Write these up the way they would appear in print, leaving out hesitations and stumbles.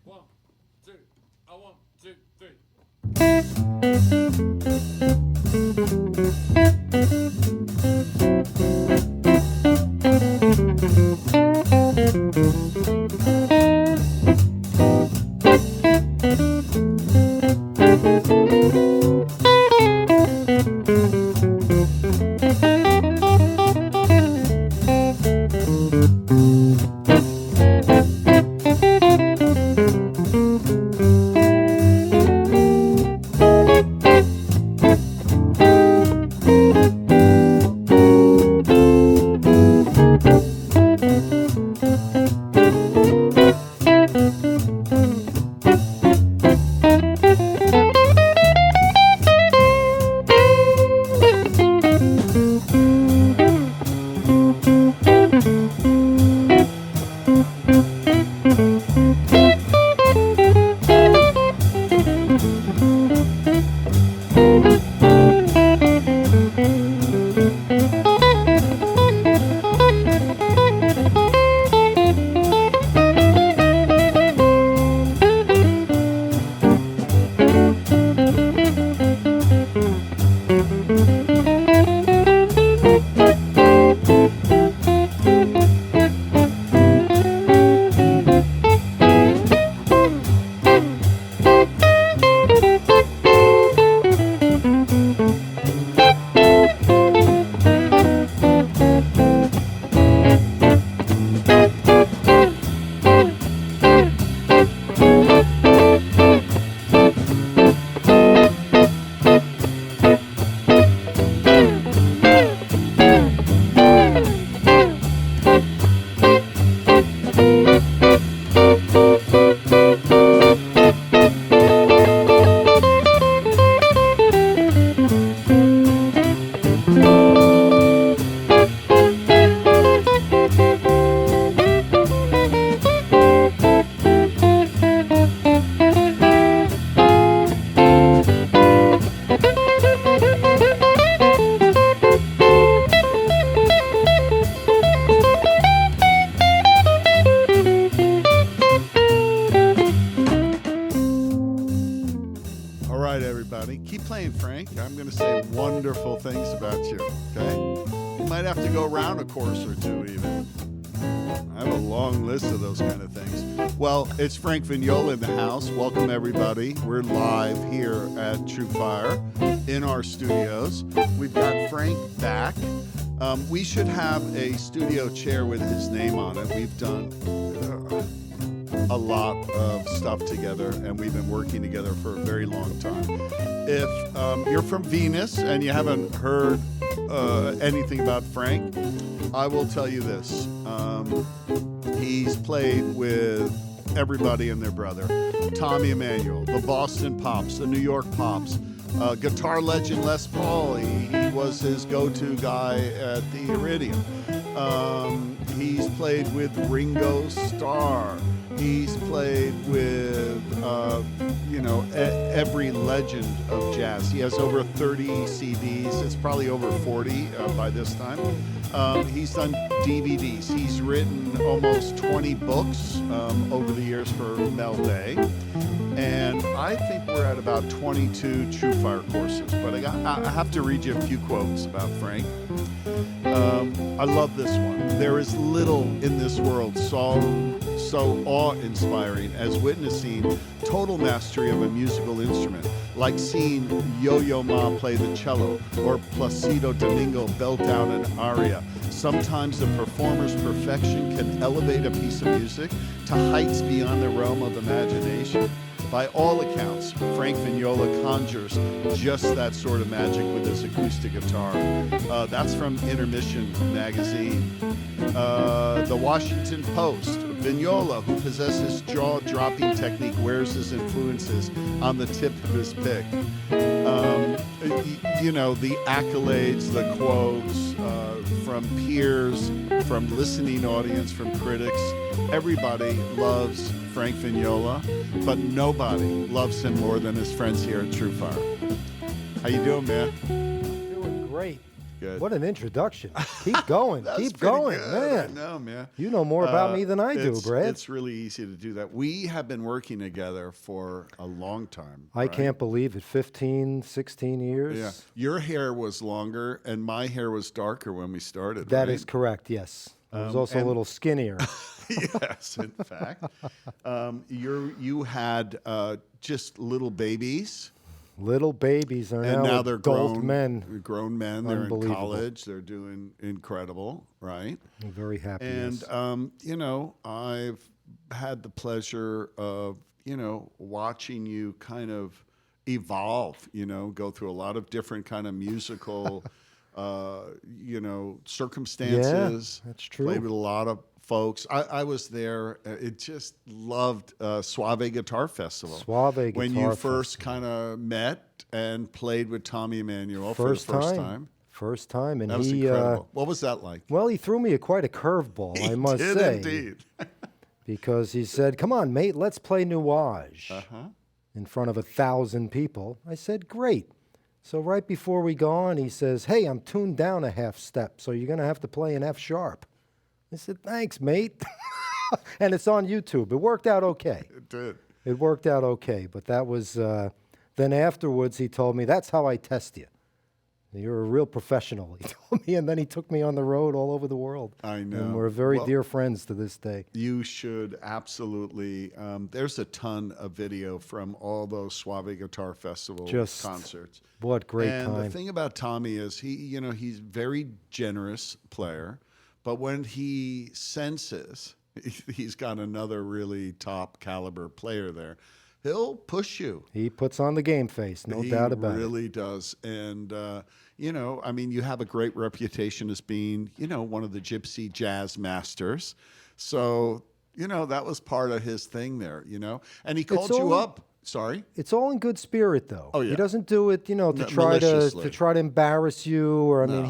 One, two, one, two, three. Keep playing, Frank. I'm going to say wonderful things about you, okay? You might have to go around a course or two even. I have a long list of those kind of things. Well, it's Frank Vignola in the house. Welcome, everybody. We're live here at TrueFire in our studios. We've got Frank back. We should have a studio chair with his name on it. We've done a lot of stuff together, and we've been working together for a very long time. If you're from Venus and you haven't heard anything about Frank, I will tell you this. He's played with everybody and their brother. Tommy Emmanuel, the Boston Pops, the New York Pops, guitar legend Les Paul. He was his go-to guy at the Iridium. He's played with Ringo Starr. He's played with, every legend of jazz. He has over 30 CDs. It's probably over 40 by this time. He's done DVDs. He's written almost 20 books over the years for Mel Day. And I think we're at about 22 TrueFire courses. But I have to read you a few quotes about Frank. I love this one. There is little in this world so awe-inspiring as witnessing total mastery of a musical instrument, like seeing Yo-Yo Ma play the cello or Placido Domingo belt out an aria. Sometimes the performer's perfection can elevate a piece of music to heights beyond the realm of imagination. By all accounts, Frank Vignola conjures just that sort of magic with his acoustic guitar. That's from Intermission magazine. The Washington Post, Vignola, who possesses jaw-dropping technique, wears his influences on the tip of his pick. The accolades, the quotes from peers, from listening audience, from critics. Everybody loves Frank Vignola, but nobody loves him more than his friends here at TrueFire. How you doing, man? Doing great. Good. What an introduction. Keep going. Keep going, good. man. No, man. You know more about me than I do, Brad. It's really easy to do that. We have been working together for a long time. I can't believe it. 15, 16 years. Yeah. Your hair was longer and my hair was darker when we started. That is correct, yes. I was also a little skinnier. Yes, in fact. You had just little babies. Little babies are And now they're adult grown men. Grown men. They're in Unbelievable. college. They're doing incredible, right? I'm very happy. And, yes. you know, I've had the pleasure of, you know, watching you kind of evolve, you know, go through a lot of different kind of musical, you know, circumstances. Yeah, that's true. Played with a lot of folks. I was there. It just loved Suave Guitar Festival. Suave Guitar When you Festival. first kind of met and played with Tommy Emmanuel for the first time. First time. And That was incredible. What was that like? Well, he threw me quite a curveball, I must did say. Indeed. Because he said, come on, mate, let's play Nuage Uh-huh. in front of 1,000 people. I said, great. So right before we go on, he says, hey, I'm tuned down a half step, so you're going to have to play an F sharp. I said, thanks, mate. And it's on YouTube. It worked out okay. It did. It worked out okay. But that was, then afterwards he told me, that's how I test you. You're a real professional, he told me. And then he took me on the road all over the world. I know. And we're very dear friends to this day. You should absolutely. There's a ton of video from all those Suave Guitar Festival Just concerts. What great And time. the thing about Tommy is he's very generous player, but when he senses he's got another really top caliber player there, he'll push you. He puts on the game face, no doubt about He it. really does. And, you know, I mean, you have a great reputation as being, you know, one of the gypsy jazz masters. So, you know, that was part of his thing there, you know. And he called you up. Sorry? It's all in good spirit, though. Oh, yeah. He doesn't do it, you know, to No, try maliciously. to embarrass you, or I mean,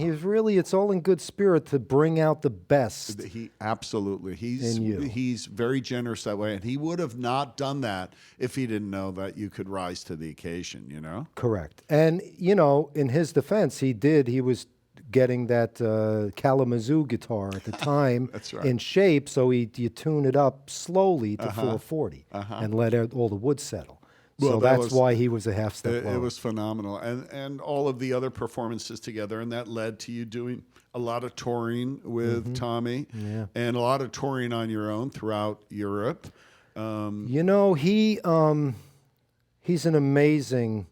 it's all in good spirit to bring out the best. He absolutely. In you. He's very generous that way, and he would have not done that if he didn't know that you could rise to the occasion, you know? Correct. And, you know, in his defense, he was getting that Kalamazoo guitar at the time That's right. in shape, so you tune it up slowly to 440 and let all the wood settle. Well, So that that's was- why he was a half step lower. It was phenomenal, and all of the other performances together, and that led to you doing a lot of touring with Tommy, and a lot of touring on your own throughout Europe. You know, he's an amazing,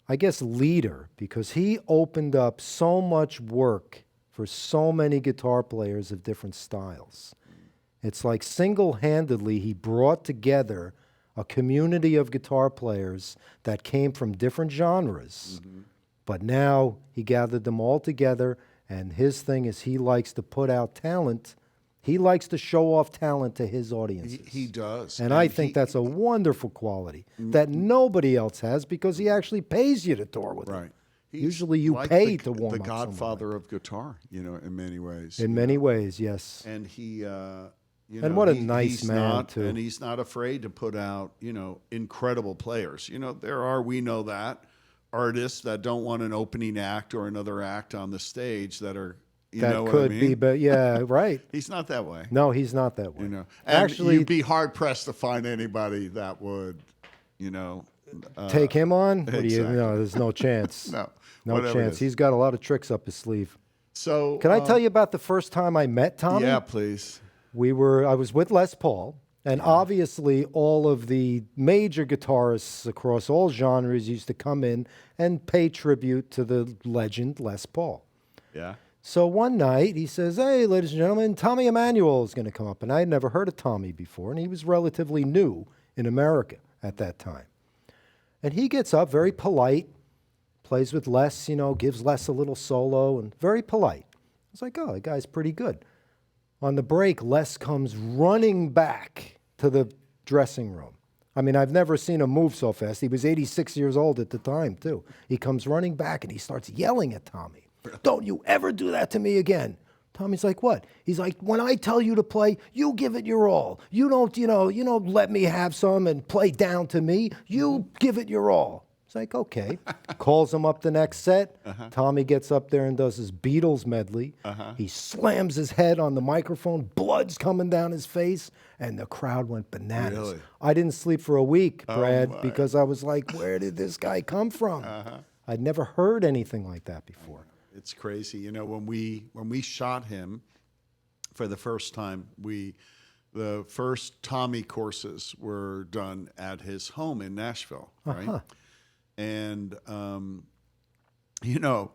I guess, leader, because he opened up so much work for so many guitar players of different styles. It's like single-handedly he brought together a community of guitar players that came from different genres. But now he gathered them all together, and his thing is he likes to put out talent. He likes to show off talent to his audiences. He does, And I think that's a wonderful quality that nobody else has, because he actually pays you to tour with him. right. He's Usually you like pay to warm the up godfather of guitar, you know, in many ways. In many ways, yes. And he, you And know, what a nice he's man, not, too. And he's not afraid to put out, you know, incredible players. You know, we know that, artists that don't want an opening act or another act on the stage that are, you That know what could I mean? be, but yeah, right. He's not that way. No, he's not that way. You know, and Actually, you'd be hard pressed to find anybody that would, you know, take him on? What do you, exactly. no, there's no chance. no, No whatever it chance. is. He's got a lot of tricks up his sleeve. So, Can I tell you about the first time I met Tommy? Yeah, please. I was with Les Paul, and obviously all of the major guitarists across all genres used to come in and pay tribute to the legend Les Paul. Yeah. So one night he says, hey, ladies and gentlemen, Tommy Emmanuel is going to come up. And I had never heard of Tommy before, and he was relatively new in America at that time. And he gets up, very polite, plays with Les, you know, gives Les a little solo, and very polite. I was like, oh, the guy's pretty good. On the break, Les comes running back to the dressing room. I mean, I've never seen him move so fast. He was 86 years old at the time, too. He comes running back, and he starts yelling at Tommy. Don't you ever do that to me again. Tommy's like, what? He's like, when I tell you to play, you give it your all. You don't let me have some and play down to me. You give it your all. It's like, okay. Calls him up the next set. Tommy gets up there and does his Beatles medley. He slams his head on the microphone. Blood's coming down his face. And the crowd went bananas. Really? I didn't sleep for a week, Brad, my. because I was like, where did this guy come from? I'd never heard anything like that before. It's crazy. You know, when we shot him for the first time, the first Tommy courses were done at his home in Nashville, right? And, you know,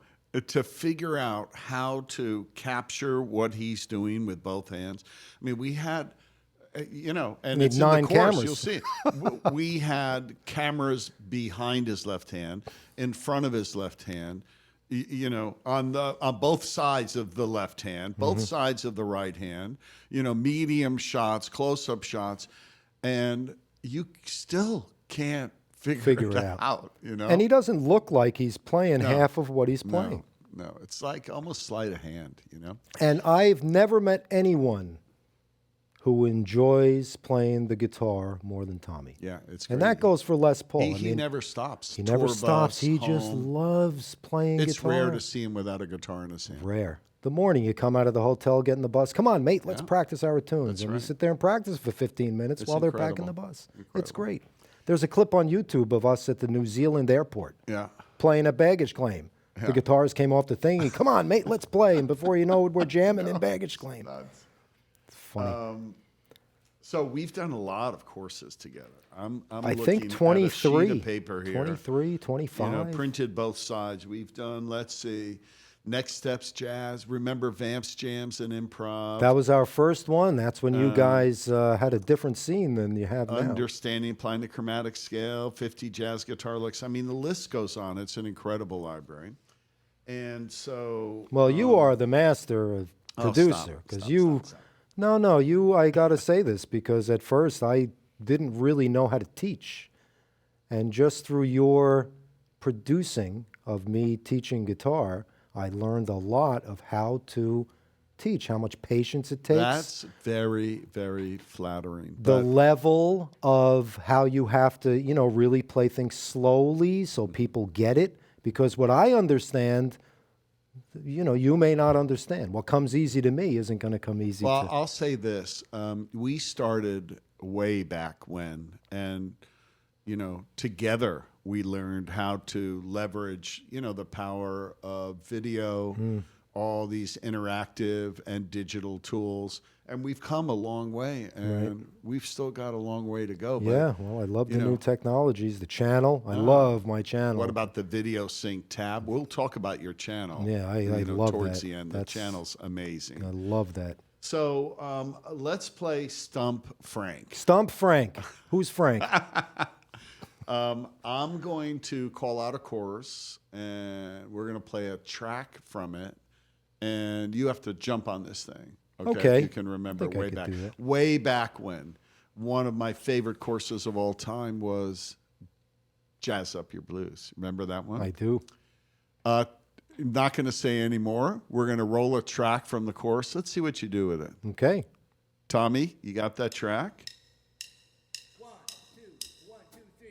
to figure out how to capture what he's doing with both hands. I mean, we had, you know, and it's 9 in the course, cameras. you'll see. We had cameras behind his left hand, in front of his left hand, you know, on both sides of the left hand, both sides of the right hand, you know, medium shots, close-up shots, and you still can't figure it out, you know. And he doesn't look like he's playing half of what he's playing. No, it's like almost sleight of hand, you know. And I've never met anyone who enjoys playing the guitar more than Tommy. Yeah, it's great. And that goes for Les Paul. He never stops. He never Tour stops. bus, He just home. loves playing guitar. It's rare to see him without a guitar in his hand. Rare. The morning you come out of the hotel, get in the bus. Come on, mate, let's practice our tunes. And we sit there and practice for 15 minutes while they're packing the bus. It's great. There's a clip on YouTube of us at the New Zealand airport playing a baggage claim. The guitars came off the thing. Come on, mate, let's play. And before you know it, we're jamming in baggage claim. It's funny. So we've done a lot of courses together. I'm I looking think at a 23. sheet of paper here. 23, 25. You know, printed both sides. We've done, let's see, Next Steps Jazz. Remember Vamps, Jams, and Improv. That was our first one. That's when you guys had a different scene than you have now. Understanding, Applying the Chromatic Scale, 50 Jazz Guitar Licks. I mean, the list goes on. It's an incredible library. And so... Well, you are the master of producer. Because I got to say this, because at first I didn't really know how to teach. And just through your producing of me teaching guitar, I learned a lot of how to teach, how much patience it takes. That's very, very flattering. The level of how you have to, you know, really play things slowly so people get it. Because what I understand, you know, you may not understand. What comes easy to me isn't going to come easy to... Well, I'll say this. We started way back when, and, you know, together we learned how to leverage, you know, the power of video, all these interactive and digital tools. And we've come a long way, and we've still got a long way to go. Yeah, well, I love the new technologies, the channel. I love my channel. What about the video sync tab? We'll talk about your channel. Yeah, I love towards that. the end. The channel's amazing. I love that. So let's play Stump Frank. Stump Frank. Who's Frank? I'm going to call out a chorus, and we're going to play a track from it, and you have to jump on this thing. Okay. If you can remember way back when. One of my favorite courses of all time was Jazz Up Your Blues. Remember that one? I do. Not going to say any more. We're going to roll a track from the course. Let's see what you do with it. Okay. Tommy, you got that track? 1, 2, 1, 2, 3.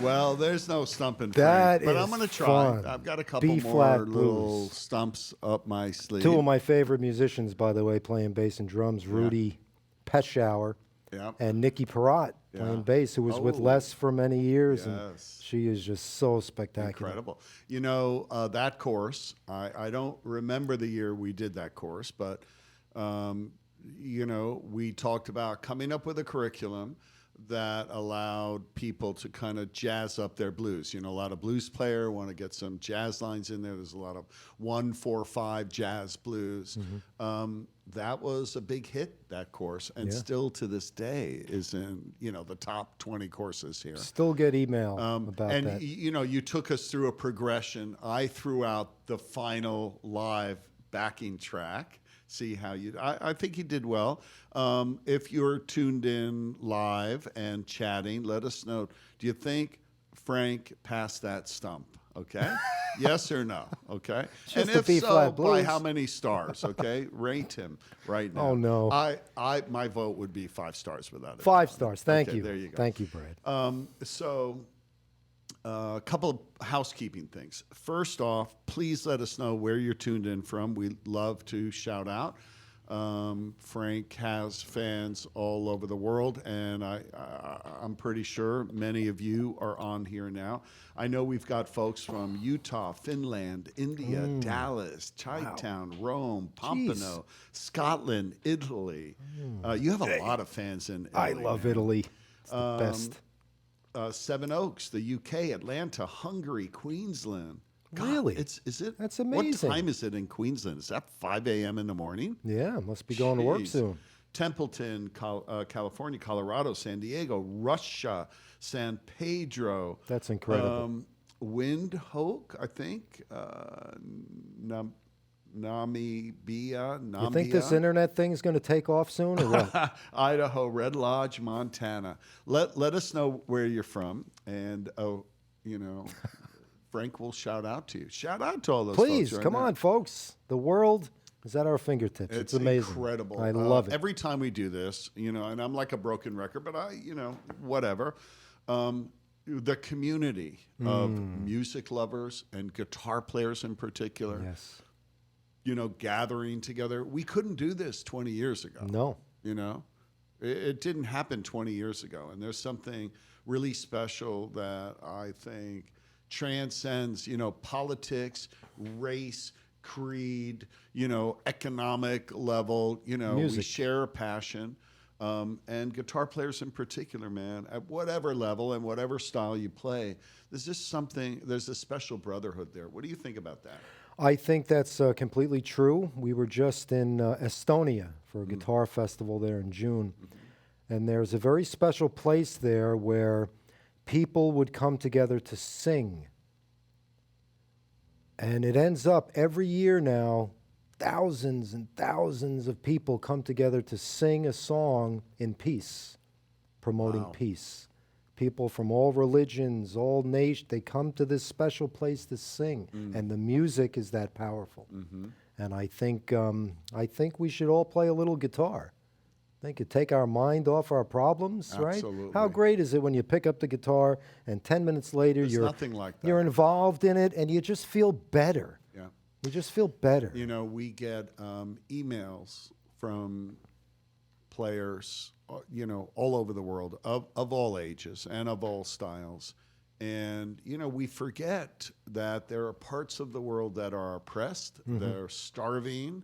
Well, there's no stumping That Frank, but I'm is going to try. fun. I've got a couple B-flat more little blues. stumps up my sleeve. Two of my favorite musicians, by the way, playing bass and drums, Rudy Peschauer Yeah. and Nikki Perrott playing Yeah. bass, who was with Oh, Les for many years. And yes. she is just so spectacular. Incredible. You know, that course, I don't remember the year we did that course, but, you know, we talked about coming up with a curriculum that allowed people to kind of jazz up their blues. You know, a lot of blues player want to get some jazz lines in there. There's a lot of 1-4-5 jazz blues. That was a big hit, that course, and Yeah. still to this day is in, you know, the top 20 courses here. Still get email about And that. you know, you took us through a progression. I threw out the final live backing track. See how you. I think you did well. If you're tuned in live and chatting, let us know. Do you think Frank passed that stump? Okay, yes or no? Okay, Just and the if so, B-flat by blues. how many stars? Okay, rate him right now. Oh, no. My vote would be 5 stars without it. 5 stars. Thank Okay, you. there you go. Thank you, Brad. A couple of housekeeping things. First off, please let us know where you're tuned in from. We love to shout out. Frank has fans all over the world, and I'm pretty sure many of you are on here now. I know we've got folks from Utah, Finland, India, Dallas, Chi-Town, Rome, Pompano, Scotland, Italy. You have a lot of fans in Italy. I love man. Italy. It's the best. Seven Oaks, the UK, Atlanta, Hungary, Queensland. God, Really? Is it? That's amazing. What time is it in Queensland? Is that 5 a.m. in the morning? Yeah, must be going to work Jeez. soon. Templeton, California, Colorado, San Diego, Russia, San Pedro. That's incredible. Windhoek, I think. Namibia. You think this internet thing's going to take off soon or what? Idaho, Red Lodge, Montana. Let us know where you're from, and you know, Frank will shout out to you. Shout out to all those Please, folks right come now. on, folks. The world is at our fingertips. It's amazing. Incredible. I love it. Every time we do this, you know, and I'm like a broken record, but you know, whatever. The community of music lovers and guitar players in particular. Yes. You know, gathering together. We couldn't do this 20 years ago. No. You know, it didn't happen 20 years ago. And there's something really special that I think transcends, you know, politics, race, creed, you know, economic level. You know, we Music. share a passion. And guitar players in particular, man, at whatever level and whatever style you play, there's just something, there's a special brotherhood there. What do you think about that? I think that's completely true. We were just in Estonia for a guitar festival there in June. And there's a very special place there where people would come together to sing. And it ends up every year now, thousands and thousands of people come together to sing a song in peace, promoting Wow. peace. People from all religions, all nations, they come to this special place to sing, and the music is that powerful. And I think we should all play a little guitar. I think it take our mind off our problems, right? How Absolutely. great is it when you pick up the guitar and 10 minutes later There's nothing like that. you're involved in it and you just feel better. Yeah. You just feel better. You know, we get emails from players, you know, all over the world of all ages and of all styles. And, you know, we forget that there are parts of the world that are oppressed, they're starving,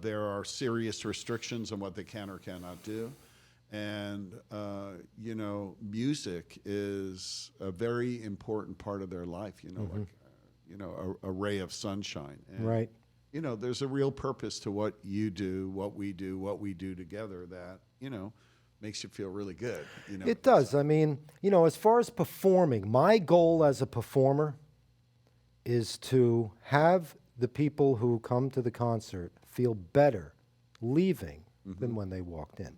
there are serious restrictions on what they can or cannot do. And, you know, music is a very important part of their life, you know, like, you know, a ray of sunshine. And, Right. you know, there's a real purpose to what you do, what we do together that, you know, makes you feel really good. You know, It does. I mean, you know, as far as performing, my goal as a performer is to have the people who come to the concert feel better leaving than when they walked in.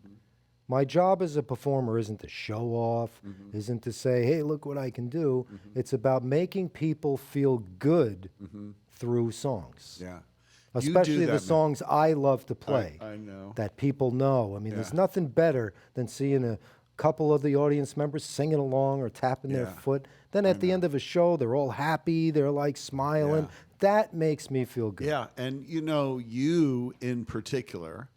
My job as a performer isn't to show off, isn't to say, hey, look what I can do. It's about making people feel good through songs. Yeah. Especially the songs I love to play. I know. That people know. I mean, there's Yeah. nothing better than seeing a couple of the audience members singing along or tapping their Yeah. foot. Then at the end of a show, they're all happy. They're like smiling. Yeah. That makes me feel good. Yeah, and you know, you in particular,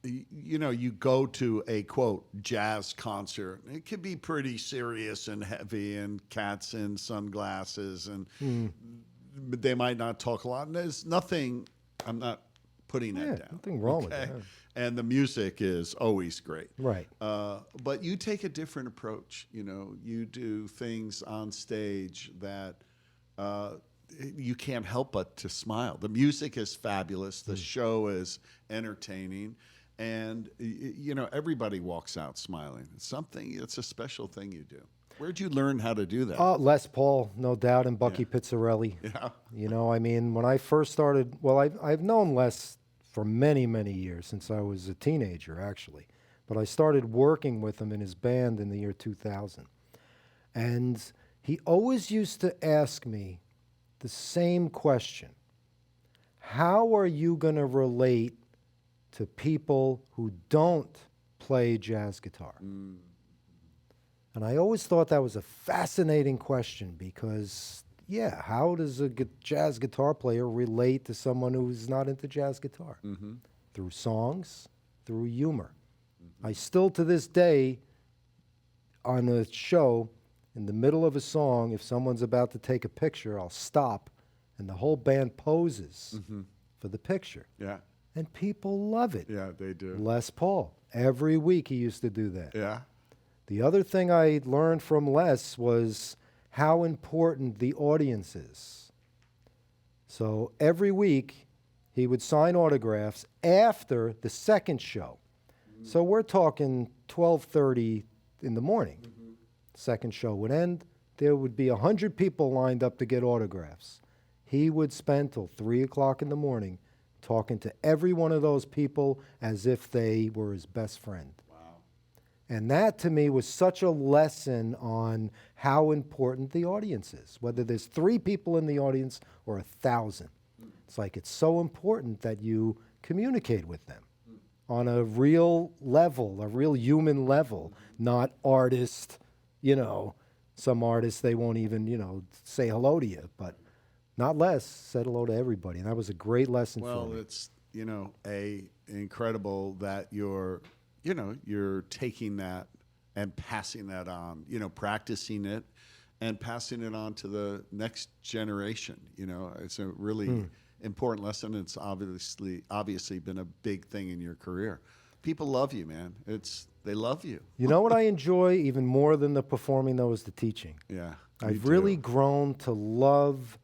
you know, you go to a quote jazz concert. It can be pretty serious and heavy, and cats in sunglasses, and they might not talk a lot. And there's nothing. I'm not putting that Yeah, down. nothing wrong with that. And the music is always great. Right. But you take a different approach. You know, you do things on stage that you can't help but to smile. The music is fabulous. The show is entertaining. And, you know, everybody walks out smiling. It's a special thing you do. Where'd you learn how to do that? Les Paul, no doubt, and Bucky Pizzarelli. Yeah. You know, I mean, when I first started, well, I've known Les for many, many years, since I was a teenager, actually. But I started working with him in his band in the year 2000. And he always used to ask me the same question. How are you going to relate to people who don't play jazz guitar? And I always thought that was a fascinating question because, yeah, how does a jazz guitar player relate to someone who's not into jazz guitar? Through songs, through humor. I still, to this day, on a show, in the middle of a song, if someone's about to take a picture, I'll stop, and the whole band poses for the picture. Yeah. And people love it. Yeah, they do. Les Paul, every week he used to do that. Yeah. The other thing I learned from Les was how important the audience is. So every week he would sign autographs after the second show. So we're talking 12:30 in the morning. Second show would end. There would be 100 people lined up to get autographs. He would spend till 3 o'clock in the morning talking to every one of those people as if they were his best friend. And that, to me, was such a lesson on how important the audience is, whether there's 3 people in the audience or 1,000. It's like it's so important that you communicate with them on a real level, a real human level, not artist, you know. Some artists, they won't even, you know, say hello to you, but not Les said hello to everybody, and that was a great lesson for Well, me. it's, you know, incredible that you're taking that and passing that on, you know, practicing it and passing it on to the next generation. You know, it's a really important lesson. It's obviously been a big thing in your career. People love you, man. They love you. You know what I enjoy even more than the performing, though, is the teaching. Yeah. me I've too. really grown to love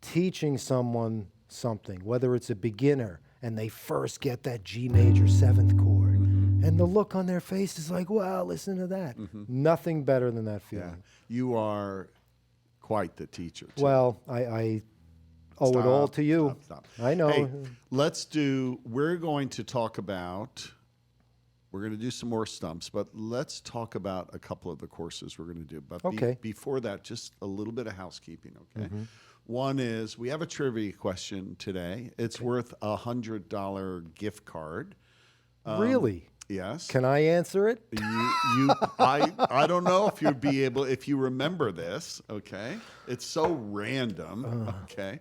teaching someone something, whether it's a beginner and they first get that G major 7th chord, and the look on their face is like, wow, listen to that. Nothing better than that Yeah. feeling. You are quite the teacher, too. Well, I owe it all to you. Stop. I know. Hey, we're going to talk about We're going to do some more stumps, but let's talk about a couple of the courses we're going to do. But Okay. before that, just a little bit of housekeeping, okay? One is we have a trivia question today. It's worth $100 gift card. Really? Yes. Can I answer it? I don't know if you'd be able, if you remember this, okay? It's so random, okay?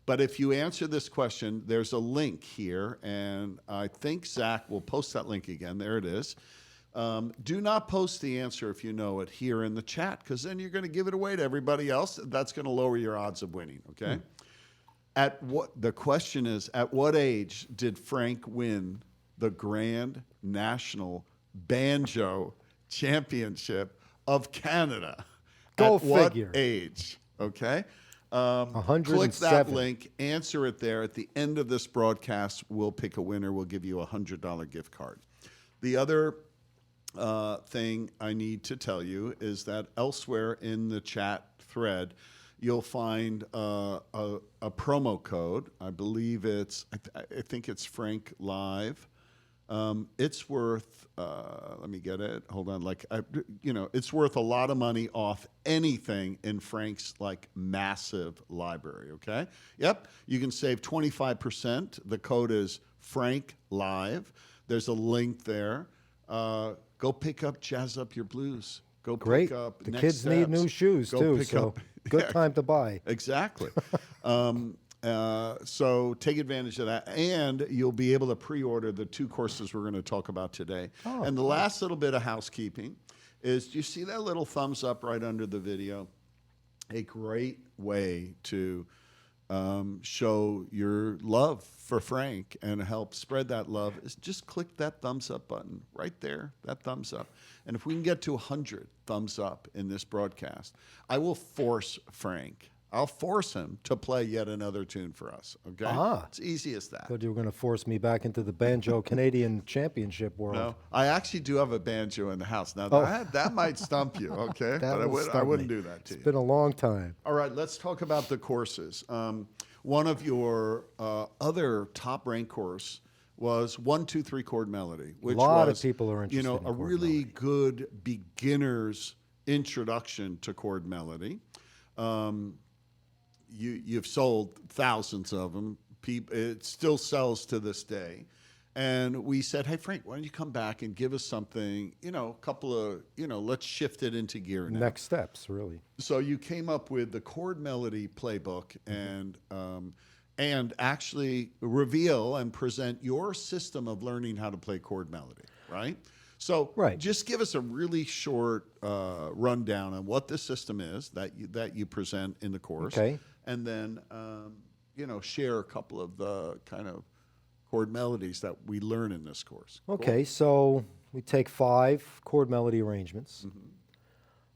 But if you answer this question, there's a link here, and I think Zach will post that link again. There it is. Do not post the answer if you know it here in the chat, because then you're going to give it away to everybody else. That's going to lower your odds of winning, okay? The question is, at what age did Frank win the Grand National Banjo Championship of Canada? Go at figure. What age? Okay. 107. Click that link, answer it there. At the end of this broadcast, we'll pick a winner. We'll give you a $100 gift card. The other thing I need to tell you is that elsewhere in the chat thread, you'll find a promo code. I believe I think it's Frank Live. It's worth, let me get it. Hold on. It's worth a lot of money off anything in Frank's massive library. Okay. Yep. You can save 25%. The code is Frank Live. There's a link there. Go pick up Jazz Up Your Blues. Go Great. pick up The Next kids need new Steps. shoes Go too, pick so up- good time to buy. Exactly. So take advantage of that, and you'll be able to pre-order the 2 courses we're going to talk about today. And the last little bit of housekeeping is, do you see that little thumbs up right under the video? A great way to show your love for Frank and help spread that love is just click that thumbs up button right there, that thumbs up. And if we can get to 100 thumbs up in this broadcast, I will force Frank. I'll force him to play yet another tune for us, okay? It's easy as that. Thought you were going to force me back into the Banjo Canadian Championship world. No, I actually do have a banjo in the house. Now, that might stump you, okay? That But will I stump wouldn't me. do that to you. It's been a long time. All right, let's talk about the courses. One of your other top-ranked course was 1, 2, 3 chord melody, which A lot was, of people are interested in a chord really melody. good beginner's introduction to chord melody. You've sold thousands of them. It still sells to this day. And we said, hey, Frank, why don't you come back and give us something, a couple of, let's shift it into gear now. Next steps, really. So you came up with the Chord Melody Playbook and actually reveal and present your system of learning how to play chord melody, right? So just give us a really short rundown on what the system is that you present in the course. Okay. And then, share a couple of the kind of chord melodies that we learn in this course. Okay, so we take 5 chord melody arrangements.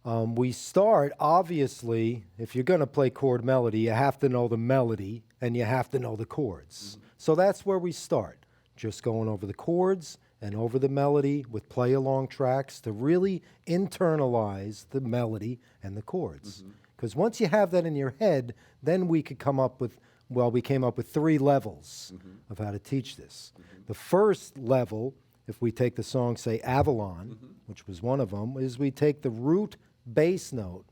We start, obviously, if you're going to play chord melody, you have to know the melody and you have to know the chords. So that's where we start, just going over the chords and over the melody with play-along tracks to really internalize the melody and the chords. Because once you have that in your head, then we could come up with, we came up with 3 levels of how to teach this. The first level, if we take the song, say, Avalon, which was one of them, is we take the root bass note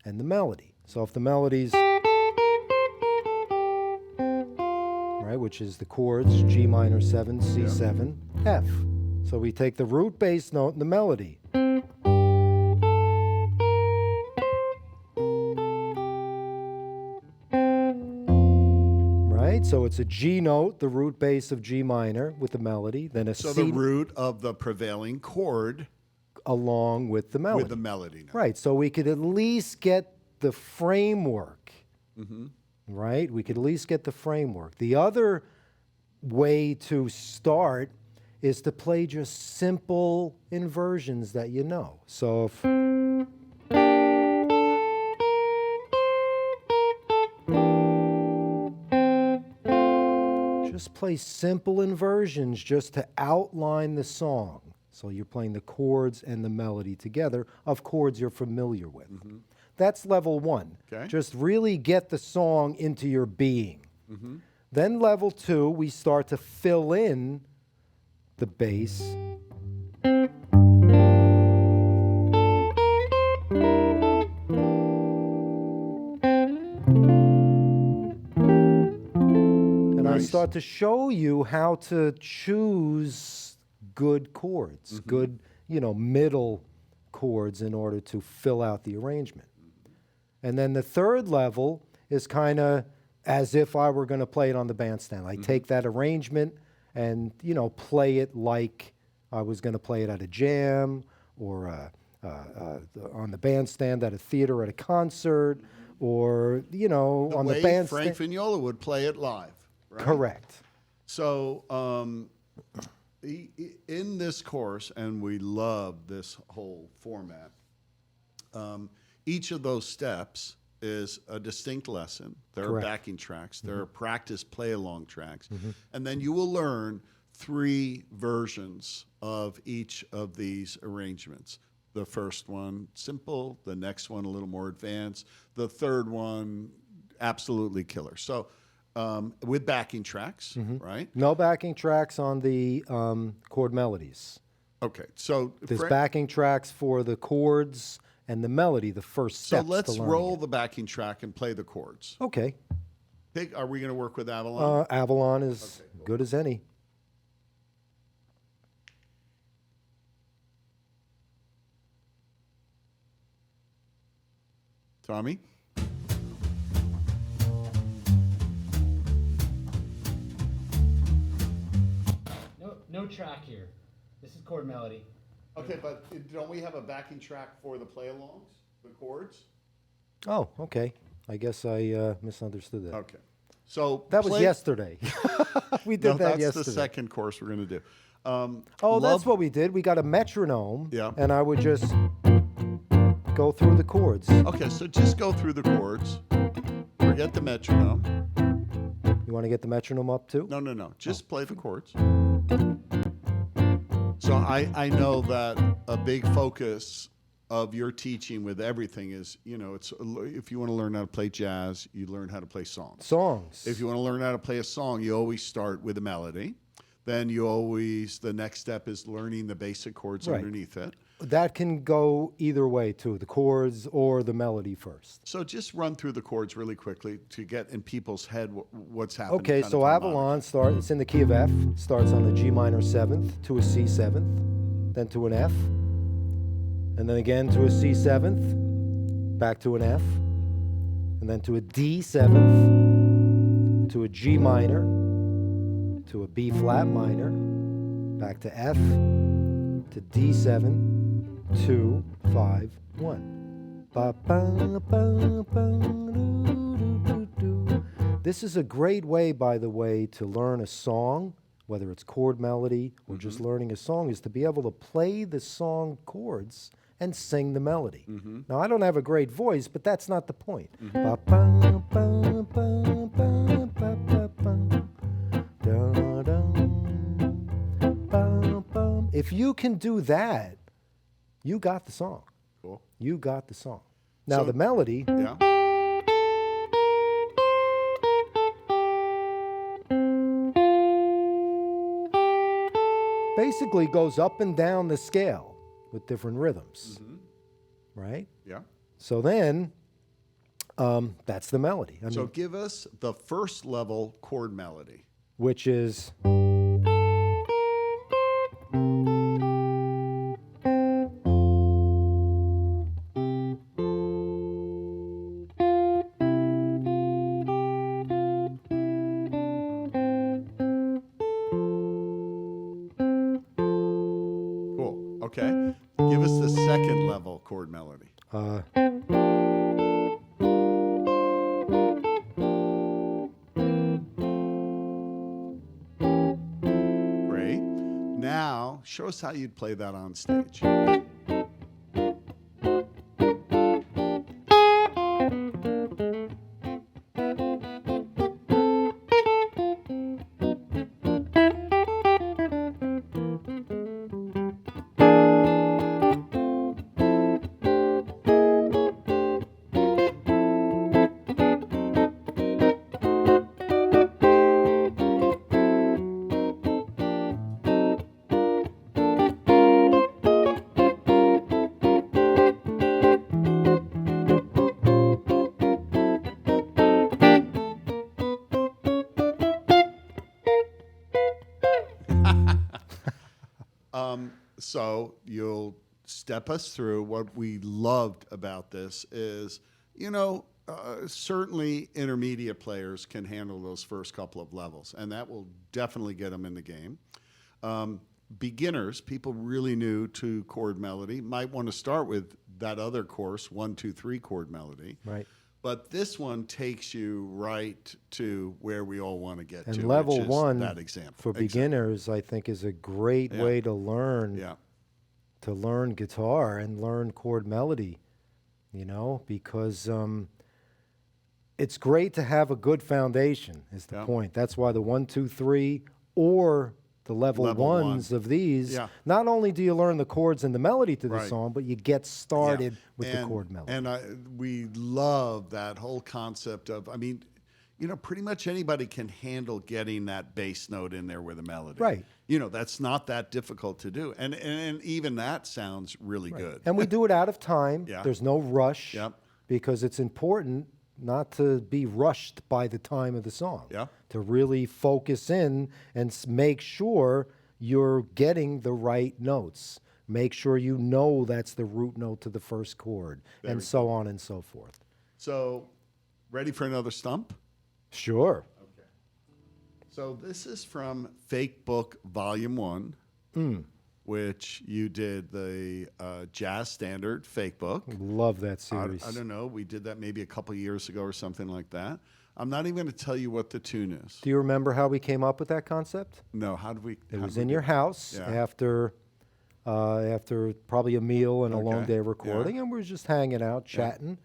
and the melody. So if the melody's, right, which is the chords, G minor 7, C7, F. So we take the root bass note and the melody. Right, so it's a G note, the root bass of G minor with the melody, then a So C the root of the prevailing chord along with the melody. with the melody note. Right, so we could at least get the framework, right? We could at least get the framework. The other way to start is to play just simple inversions that you know. So if just play simple inversions just to outline the song. So you're playing the chords and the melody together of chords you're familiar with. That's level 1. Okay. Just really get the song into your being. Then level 2, we start to fill in the bass. And I Nice. start to show you how to choose good chords, good, middle chords in order to fill out the arrangement. And then the third level is kind of as if I were going to play it on the bandstand. I take that arrangement and, play it like I was going to play it at a jam or on the bandstand at a theater, at a concert, or, on the way bandstand. Frank Vignola would play it live, right? Correct. So in this course, and we love this whole format, each of those steps is a distinct lesson. There Correct. are backing tracks. There are practice play-along tracks. And then you will learn 3 versions of each of these arrangements. The first one, simple. The next one, a little more advanced. The third one, absolutely killer. So with backing tracks, right? No backing tracks on the chord melodies. Okay, so There's backing tracks for the chords and the melody, the first so steps. let's to learning roll it. the backing track and play the chords. Okay. Are we going to work with Avalon? Avalon is good as any. Tommy? No track here. This is chord melody. Okay, but don't we have a backing track for the play-alongs, the chords? Oh, okay. I guess I misunderstood that. Okay. So That was yesterday. We did No, that that's yesterday. the second course we're going to do. Oh, that's what we did. We got a metronome. Yeah. And I would just go through the chords. Okay, so just go through the chords. Forget the metronome. You want to get the metronome up too? No. Just play the chords. So I know that a big focus of your teaching with everything is, it's if you want to learn how to play jazz, you learn how to play songs. Songs. If you want to learn how to play a song, you always start with a melody. Then the next step is learning the basic chords Right. underneath it. That can go either way too, the chords or the melody first. So just run through the chords really quickly to get in people's head what's happening. Okay, kind so of harmonically. Avalon it's in the key of F, starts on the G minor 7th to a C 7th, then to an F, and then again to a C 7th, back to an F, and then to a D 7th, to a G minor, to a B flat minor, back to F, to D7, 2, 5, 1. Ba, ba, ba, ba, doo, doo, doo. This is a great way, by the way, to learn a song, whether it's chord melody or just learning a song, is to be able to play the song chords and sing the melody. Now, I don't have a great voice, but that's not the point. Ba, ba, ba, ba, ba, ba, ba, ba. Da, da, bum, bum. If you can do that, you got the song. Cool. You got the song. Now, So- the melody, Yeah. basically goes up and down the scale with different rhythms, right? Yeah. So then, that's the melody. I So mean, give us the first level chord melody. which is Cool. Okay. Give us the second level chord melody. Great. Now, show us how you'd play that on stage. So you'll step us through what we loved about this is, certainly intermediate players can handle those first couple of levels, and that will definitely get them in the game. Beginners, people really new to chord melody, might want to start with that other course, 1, 2, 3 chord melody. Right. But this one takes you right to where we all want to get And to. level which is one that example. for beginners, I think, is a great way to learn guitar and learn chord melody, because it's great to have a good foundation is the point. That's why the 1, 2, 3 or the level ones of these, not only do you learn the chords and the melody to the song, but you get started with the chord melody. And we love that whole concept of, pretty much anybody can handle getting that bass note in there with a melody. Right. That's not that difficult to do. And even that sounds really good. And we do it out of time. There's no rush because it's important not to be rushed by the time of the song. To really focus in and make sure you're getting the right notes. Make sure you know that's the root note to the first chord, and so on and so forth. So, ready for another stump? Sure. Okay. So this is from Fake Book Volume 1, which you did the jazz standard Fake Book. Love that series. I don't know. We did that maybe a couple years ago or something like that. I'm not even going to tell you what the tune is. Do you remember how we came up with that concept? No. How did we? It was in your house after probably a meal and a long day of recording, and we were just hanging out, chatting.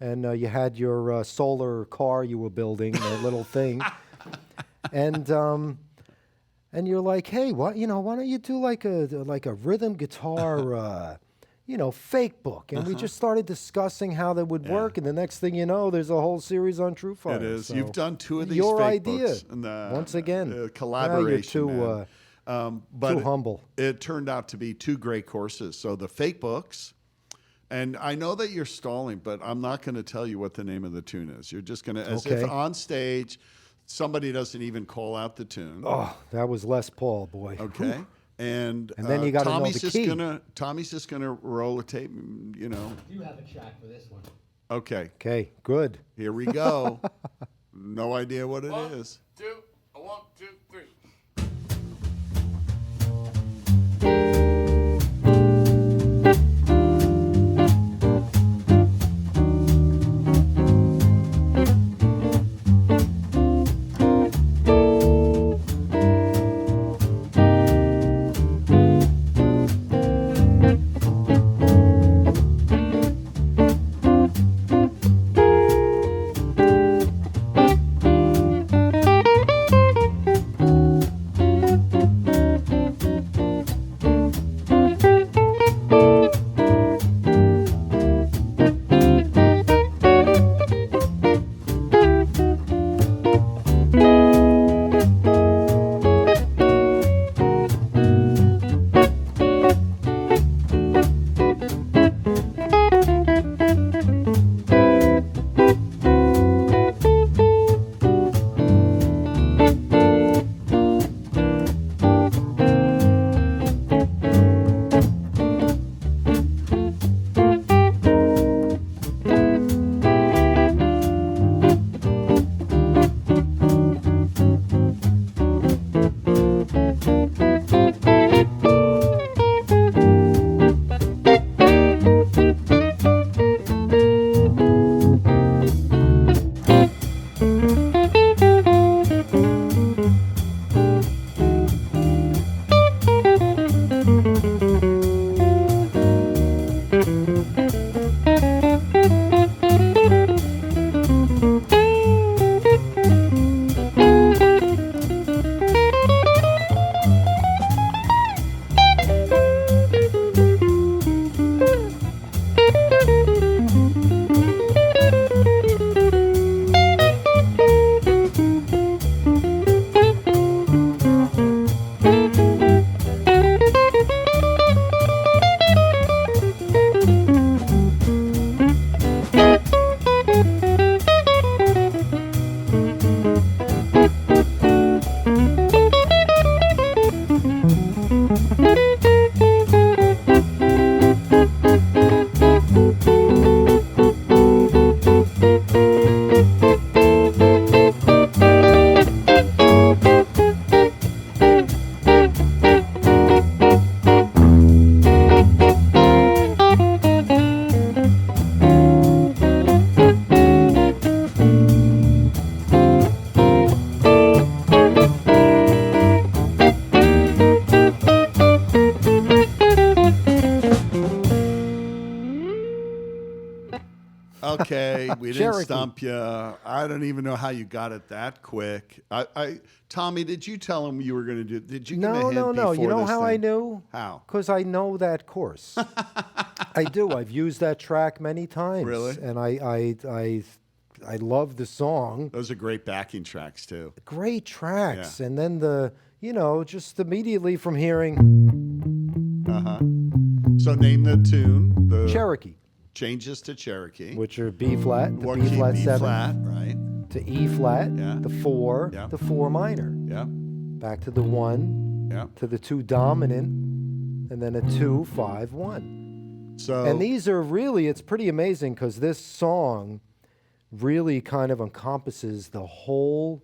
And you had your solar car you were building, that little thing. And you're like, hey, why don't you do like a rhythm guitar, fake book? And we just started discussing how that would work. And the next thing you know, there's a whole series on TrueFire. It is. So You've done 2 of these your fake idea. books. And, Once again, collaboration. You're too humble. It turned out to be 2 great courses. So the fake books. And I know that you're stalling, but I'm not going to tell you what the name of the tune is. You're just going to, as if on stage, somebody doesn't even call out the tune. Oh, that was Les Paul, boy. Okay. And then you got to know the key. Tommy's just going to roll a tape, You have a track for this one. Okay. Okay, good. Here we go. No idea what it is. 2, 1, 2, 3. Okay, we didn't Cherokee. stump you. I don't even know how you got it that quick. Tommy, did you tell him you were going to do? Did you give him a No, hint no, no. You before know this how I thing? knew? How? Because I know that course. I do. I've used that track many times. Really? And I love the song. Those are great backing tracks too. Great tracks. Yeah. And then just immediately from hearing So name the tune. The Cherokee, changes to Cherokee. which are B flat, the What B key? flat B 7 flat, right? to E flat, Yeah. the 4, Yeah. the 4 minor, Yeah, back to the 1, yeah. to the 2 dominant, and then a 2, 5, 1. So And these are really, it's pretty amazing because this song really kind of encompasses the whole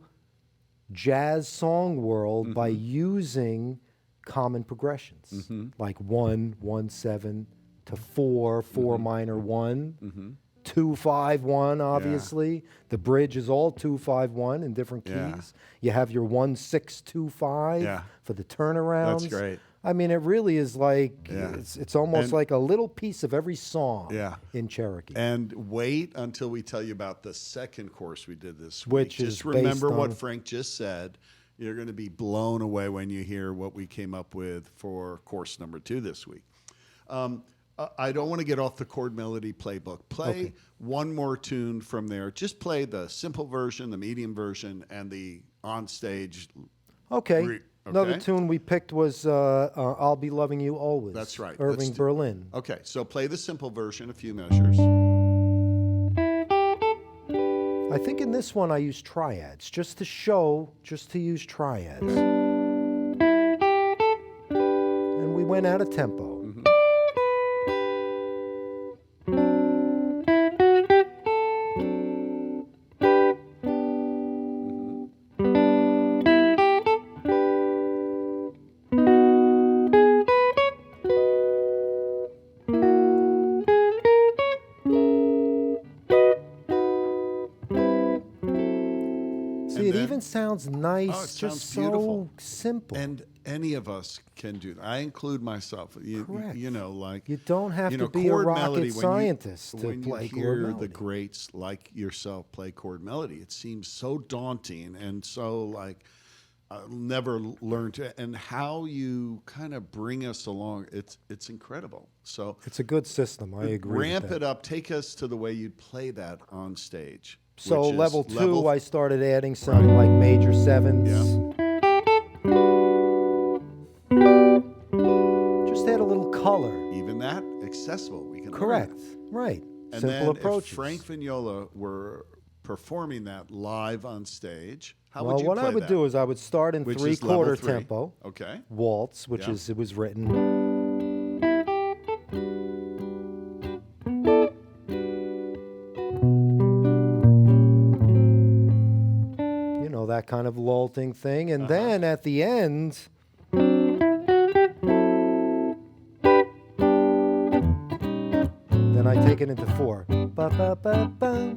jazz song world by using common progressions, like 1, 1, 7 to 4, 4 minor 1, 2, 5, 1, obviously. The bridge is all 2, 5, 1 in different keys. Yeah. You have your 1, 6, 2, 5 Yeah. for the turnarounds. That's great. I mean, it really is like, Yeah. it's almost And- like a little piece of every song Yeah. in Cherokee. And wait until we tell you about the second course we did this week. Which is just remember based what on- Frank just said. You're going to be blown away when you hear what we came up with for course number 2 this week. I don't want to get off the chord melody playbook. Play one more tune from there. Just play the simple version, the medium version, and the on stage. Okay. Another okay. tune we picked was I'll Be Loving You Always. That's right. Irving Let's do- Berlin. Okay, so play the simple version, a few measures. I think in this one I used triads, just to use triads. And we went out of tempo. See, it then- even sounds nice, Oh, it just sounds so beautiful. simple. And any of us can do that. I include myself. Correct. You know, like You don't have you to know, be a chord rocket melody, scientist to when play you chord hear melody. the greats like yourself play chord melody, it seems so daunting and so like I'll never learn to. And how you kind of bring us along, it's incredible. So It's a good system. I agree. ramp with that. it up. Take us to the way you'd play that on stage. So which is level 2, I started adding some Right. like major sevens. Just add a little color. even that accessible. We can learn Correct. that. Right. And Simple then approaches. if Frank Vignola were performing that live on stage, how well, would you what play I would that? do is I would start in Which is 3/4 level 3. tempo, Okay. waltz, which Yeah. is it was written. You know, that kind of lulting thing, and then at the end. Then I take it into 4. Ba, ba, ba, ba.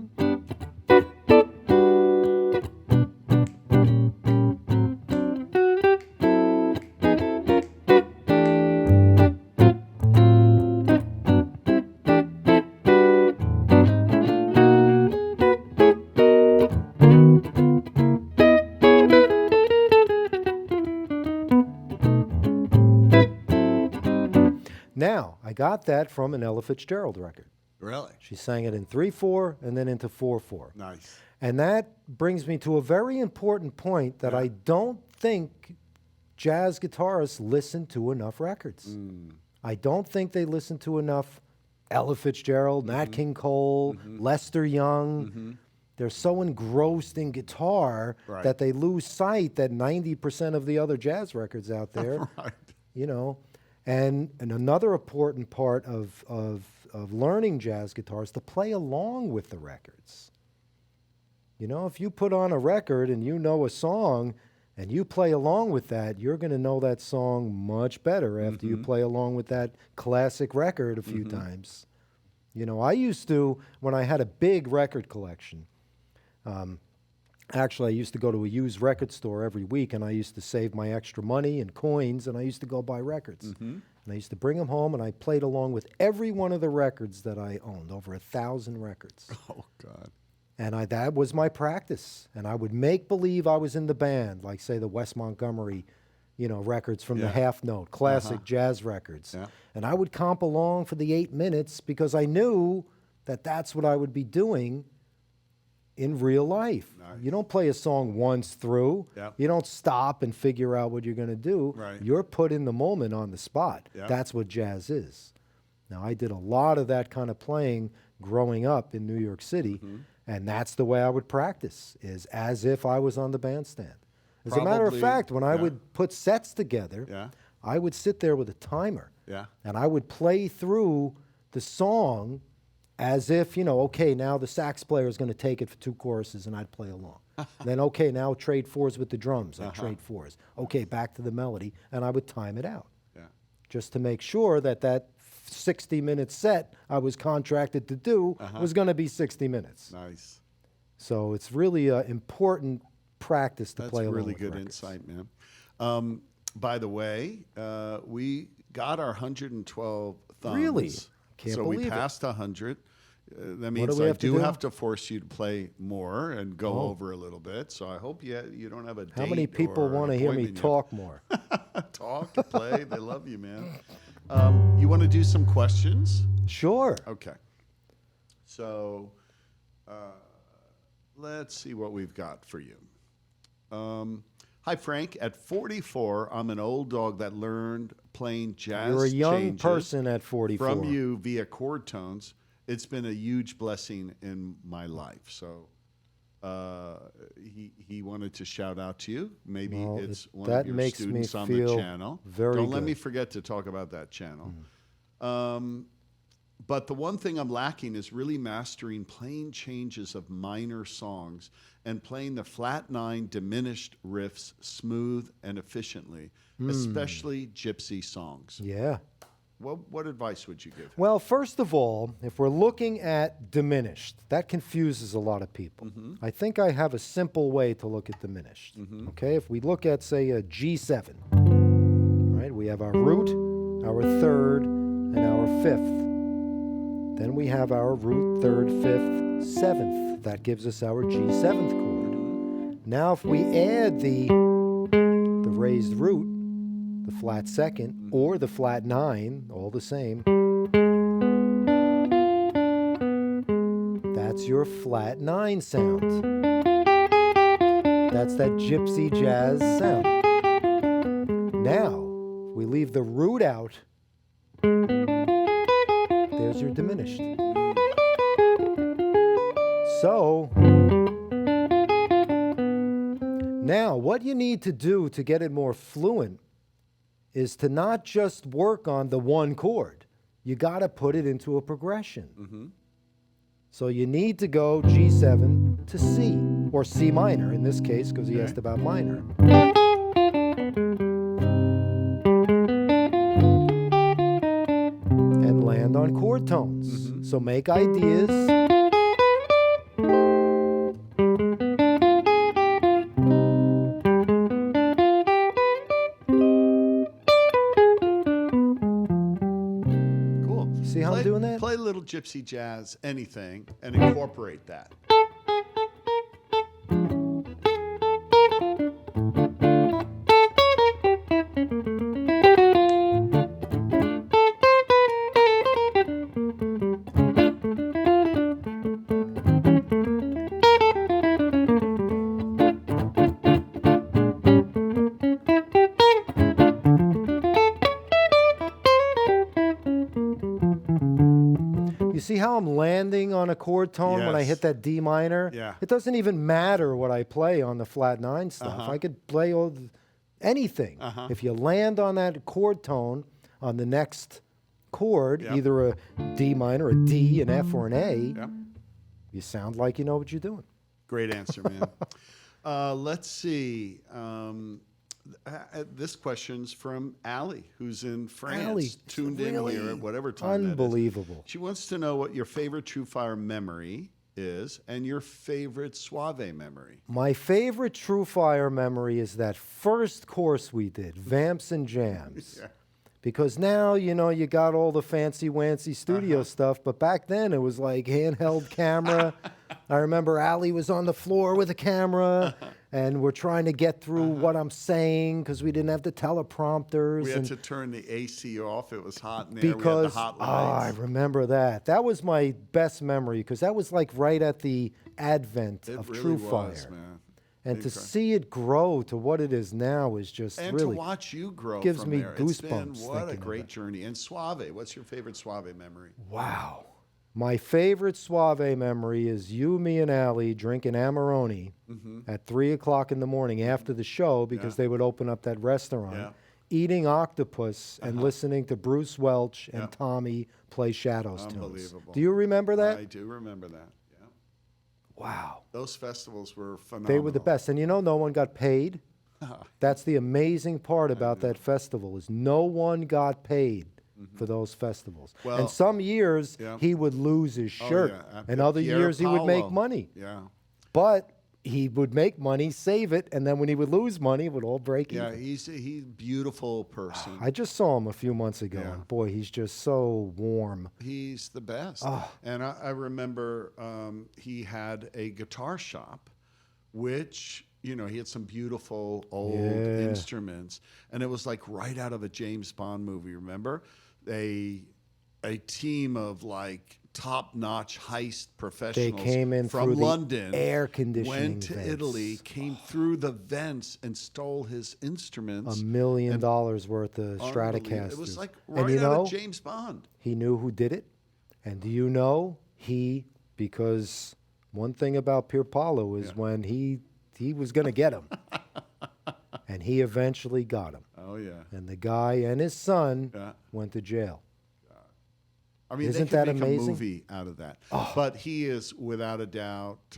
Now, I got that from an Ella Fitzgerald record. Really? She sang it in 3/4 and then into 4/4. Nice. And that brings me to a very important point that I don't think jazz guitarists listen to enough records. I don't think they listen to enough Ella Fitzgerald, Nat King Cole, Lester Young. They're so engrossed in guitar Right. that they lose sight that 90% of the other jazz records out there, Right. you know. And another important part of learning jazz guitar is to play along with the records. You know, if you put on a record and you know a song and you play along with that, you're going to know that song much better after you play along with that classic record a few times. You know, I used to, when I had a big record collection, actually, I used to go to a used record store every week, and I used to save my extra money and coins, and I used to go buy records. And I used to bring them home, and I played along with every one of the records that I owned, over 1,000 records. Oh, God. And that was my practice. And I would make believe I was in the band, like, say, the Wes Montgomery, records from the half note, classic jazz records. Yeah. And I would comp along for the 8 minutes because I knew that that's what I would be doing in real life. Nice. You don't play a song once through. Yep. You don't stop and figure out what you're going to do. Right. You're put in the moment on the spot. Yep. That's what jazz is. Now, I did a lot of that kind of playing growing up in New York City, and that's the way I would practice, is as if I was on the bandstand. As a matter of Probably, fact, when I would put sets together, I would sit there with a timer, and I would play through the song as if, okay, now the sax player is going to take it for 2 choruses, and I'd play along. Then, okay, now trade 4s with the drums. I'd trade 4s. Okay, back to the melody, and I would time it out. Just to make sure that that 60-minute set I was contracted to do was going to be 60 minutes. Nice. So it's really important practice to play along That's really with good records. insight, man. By the way, we got our 112 thumbs. Really? Can't so believe we it. passed 100. That do means we I have to do do? have to force you to play more and go over a little bit. So I hope you don't have a How date many people or an want to hear me appointment yet. talk more? Talk, play. They love you, man. You want to do some questions? Sure. Okay. So let's see what we've got for you. Hi, Frank. At 44, I'm an old dog that learned playing jazz You're a young changes person at 44. from you via chord tones. It's been a huge blessing in my life. So he wanted to shout out to you. Maybe Well, it's one that of your makes me students on the feel channel. very Don't let good. me forget to talk about that channel. But the one thing I'm lacking is really mastering playing changes of minor songs and playing the flat 9 diminished riffs smooth and efficiently, especially gypsy songs. Yeah. What advice would you give him? Well, first of all, if we're looking at diminished, that confuses a lot of people. I think I have a simple way to look at diminished. Okay, if we look at, say, a G7, right? We have our root, our third, and our fifth. Then we have our root, third, fifth, seventh. That gives us our G7th chord. Now, if we add the raised root, the flat second, or the flat 9, all the same, that's your flat 9 sound. That's that gypsy jazz sound. Now, we leave the root out, there's your diminished. So, now what you need to do to get it more fluent is to not just work on the one chord. You got to put it into a progression. So you need to go G7 to C, or C minor in this case, because he asked about minor. And land on chord tones. So make ideas. Cool. See how I'm doing that? Play a little gypsy jazz, anything, and incorporate that. You see how I'm landing on a chord tone when I Yes. hit that D minor? Yeah. It doesn't even matter what I play on the flat 9 stuff. I could play anything. If you land on that chord tone on the next chord, Yep. either a D minor, a D, an F, or an A, Yep. you sound like you know what you're doing. Great answer, man. Let's see. This question's from Allie, who's in France, Allie, tuned really in here at whatever time that is. unbelievable. She wants to know what your favorite TrueFire memory is and your favorite Suave memory. My favorite TrueFire memory is that first course we did, Vamps and Jams. Yeah. Because now, you know, you got all the fancy-wancy studio stuff, but back then it was like handheld camera. I remember Allie was on the floor with a camera, and we're trying to get through what I'm saying because we didn't have the teleprompters. We had and to turn the AC off. It was hot in there. because, we had the hot I lights. remember that. That was my best memory because that was like right at the advent It of really TrueFire. was, man. And to Incredible. see it grow to what it is now is just And really to watch you grow gives from me there. It's been goosebumps what a thinking of great it. journey. And Suave, what's your favorite Suave memory? wow. My favorite Suave memory is you, me, and Allie drinking Amarone at 3 o'clock in the morning after the show because Yeah. they would open up that restaurant, Yeah. eating octopus and listening to Bruce Welch and Yeah. Tommy play Shadows tunes. Unbelievable. Do you remember that? I do remember that. Yeah. Wow. Those festivals were phenomenal. They were the best. And you know, no one got paid. That's the amazing part about that festival is no one got paid for those festivals. Well, and some years yeah. he would lose his Oh, shirt, yeah. and other Pierre years he would make Paolo. money. Yeah. But he would make money, save it, and then when he would lose money, it would all break Yeah, even. he's a beautiful person. I just saw him a few months ago, Yeah. and boy, he's just so warm. He's the best. Ah. And I remember he had a guitar shop, which, you know, he had some beautiful old Yeah. instruments. And it was like right out of a James Bond movie, remember? A team of like top-notch heist professionals came in from through the London, air conditioning went to vents. Italy, came through the vents and stole his instruments. $1 million worth of Unbelievable. Stratocasters. It was like and right you out know, of James Bond. he knew who did it. And do you know, because one thing about Pier Paolo is when he was going to get him. And he eventually got him. Oh, yeah. And the guy and his son Yeah. went to jail. I mean, Isn't they could that make amazing? a movie out of that. But he is, without a doubt,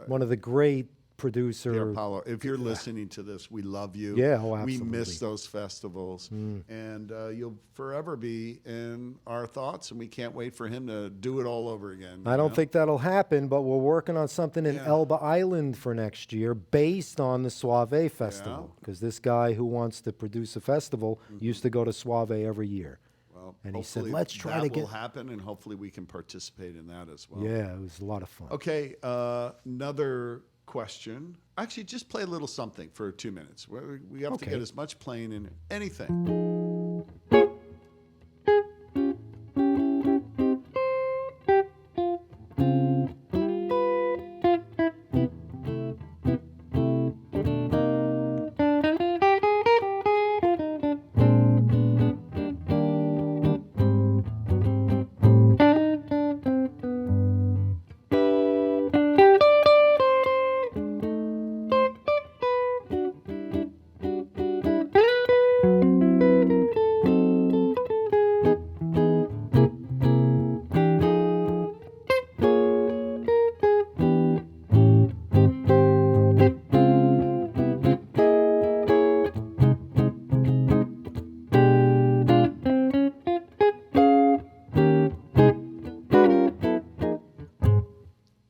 One of the great Pierre producer. Paolo. If you're listening to this, we love you. Yeah, oh, We absolutely. miss those festivals. And you'll forever be in our thoughts, and we can't wait for him to do it all over again. I you don't know? think that'll happen, but we're working on something in Yeah. Elba Island for next year based on the Suave Festival. Because this guy who wants to produce a festival used to go to Suave every year. Well, And he said, hopefully "Let's try that to will get-" happen, and hopefully we can participate in that as well. Yeah, it was a lot of fun. Okay, another question. Actually, just play a little something for 2 minutes. We have to Okay. get as much playing in anything.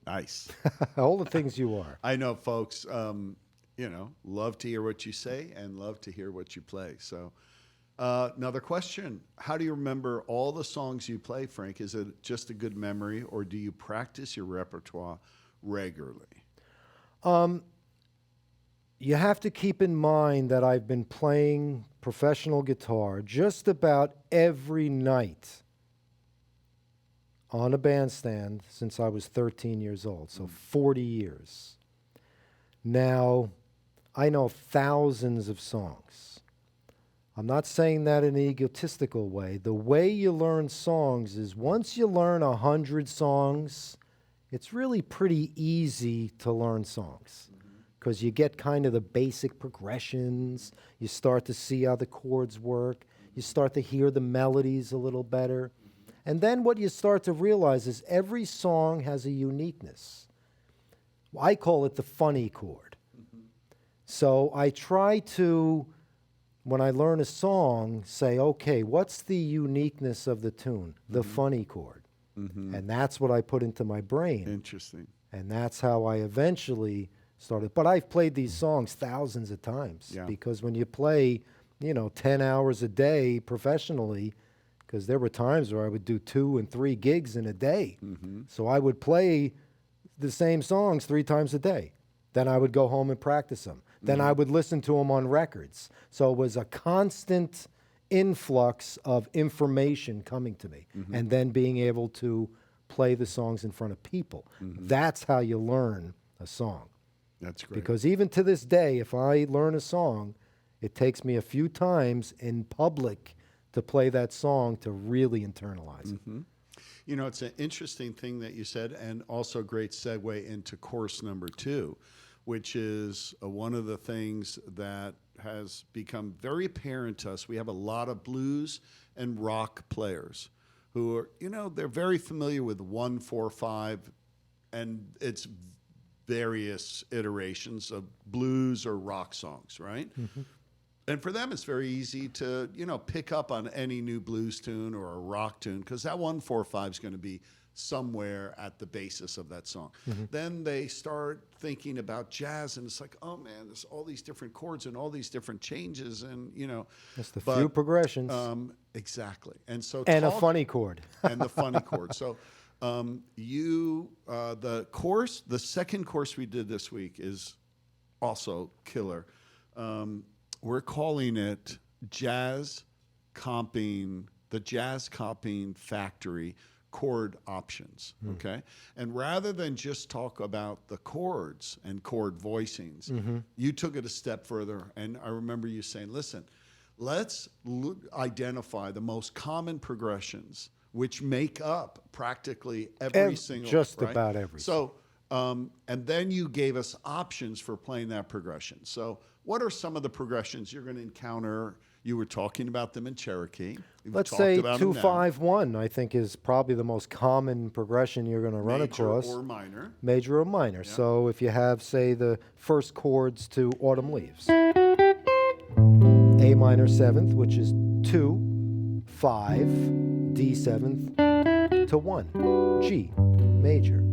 Nice. All the things you are. I know, folks, you know, love to hear what you say and love to hear what you play. So, another question. How do you remember all the songs you play, Frank? Is it just a good memory, or do you practice your repertoire regularly? You have to keep in mind that I've been playing professional guitar just about every night on a bandstand since I was 13 years old, so 40 years. Now, I know thousands of songs. I'm not saying that in an egotistical way. The way you learn songs is once you learn 100 songs, it's really pretty easy to learn songs because you get kind of the basic progressions. You start to see how the chords work. You start to hear the melodies a little better. And then what you start to realize is every song has a uniqueness. I call it the funny chord. So I try to, when I learn a song, say, okay, what's the uniqueness of the tune? The funny chord. And that's what I put into my brain. Interesting. And that's how I eventually started. But I've played these songs thousands of times Yeah. because when you play, 10 hours a day professionally, because there were times where I would do 2 and 3 gigs in a day. So I would play the same songs 3 times a day. Then I would go home and practice them. Then I would listen to them on records. So it was a constant influx of information coming to me, and then being able to play the songs in front of people. That's how you learn a song. That's great. Because even to this day, if I learn a song, it takes me a few times in public to play that song to really internalize it. It's an interesting thing that you said, and also a great segue into course number 2, which is one of the things that has become very apparent to us. We have a lot of blues and rock players who are, they're very familiar with 1-4-5 and its various iterations of blues or rock songs, right? And for them, it's very easy to, pick up on any new blues tune or a rock tune, because that 1-4-5 is going to be somewhere at the basis of that song. Then they start thinking about jazz, and it's like, oh man, there's all these different chords and all these different changes, and Just the few progressions. Exactly. And so And a funny chord. and the funny chord. So the second course we did this week is also killer. We're calling it the Jazz Comping Factory chord options, okay? And rather than just talk about the chords and chord voicings, you took it a step further, and I remember you saying, listen, let's identify the most common progressions which make up practically every single... Just right? about every. So, and then you gave us options for playing that progression. So what are some of the progressions you're going to encounter? You were talking about them in Cherokee. Let's say 2-5-1, I think, is probably the most common progression you're going to run across. Major or minor. Major or minor. Yeah. So if you have, say, the first chords to Autumn Leaves. A minor 7th, which is 2, 5, D 7th to 1, G major.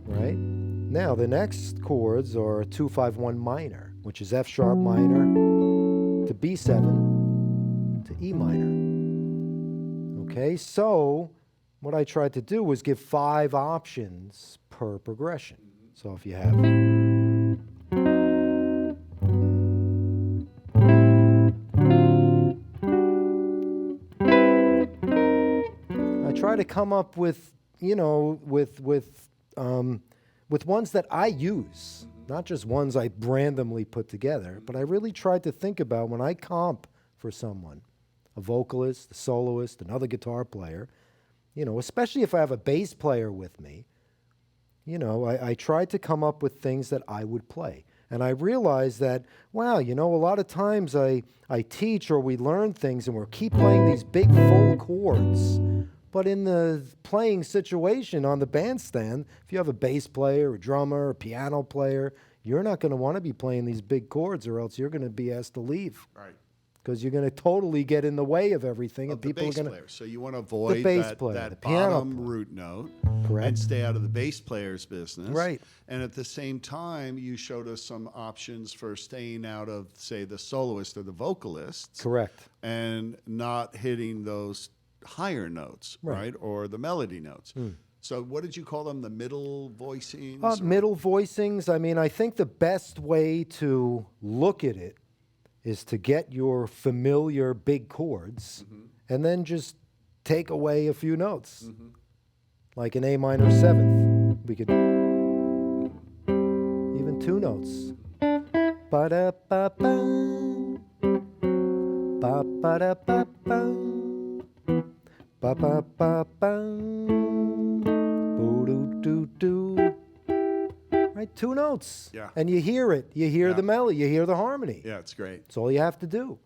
Right? Now the next chords are 2-5-1 minor, which is F sharp minor to B7 to E minor. Okay, so what I tried to do was give 5 options per progression. So if you have try to come up with, with ones that I use, not just ones I randomly put together, but I really tried to think about when I comp for someone, a vocalist, a soloist, another guitar player, especially if I have a bass player with me, I tried to come up with things that I would play. And I realized that, wow, a lot of times I teach or we learn things and we'll keep playing these big full chords. But in the playing situation on the bandstand, if you have a bass player, a drummer, a piano player, you're not going to want to be playing these big chords, or else you're going to be asked to leave. Right. Because you're going to totally get in the way of everything, and people are going to. So you want to avoid that bottom root note, correct, and stay out of the bass player's business. Right. And at the same time, you showed us some options for staying out of, say, the soloist or the vocalist. Correct. And not hitting those higher notes, right? Or the melody notes. So what did you call them? The middle voicings? Middle voicings. I mean, I think the best way to look at it is to get your familiar big chords and then just take away a few notes. Like an A minor 7th. We could even 2 notes. Ba-da-ba-ba. Ba-ba-da-ba-ba. Ba-ba-ba-ba. Boo-doo-doo-doo. Right, 2 notes. Yeah. And you hear it. You hear the melody. You hear the harmony. Yeah, it's great. That's all you have to do.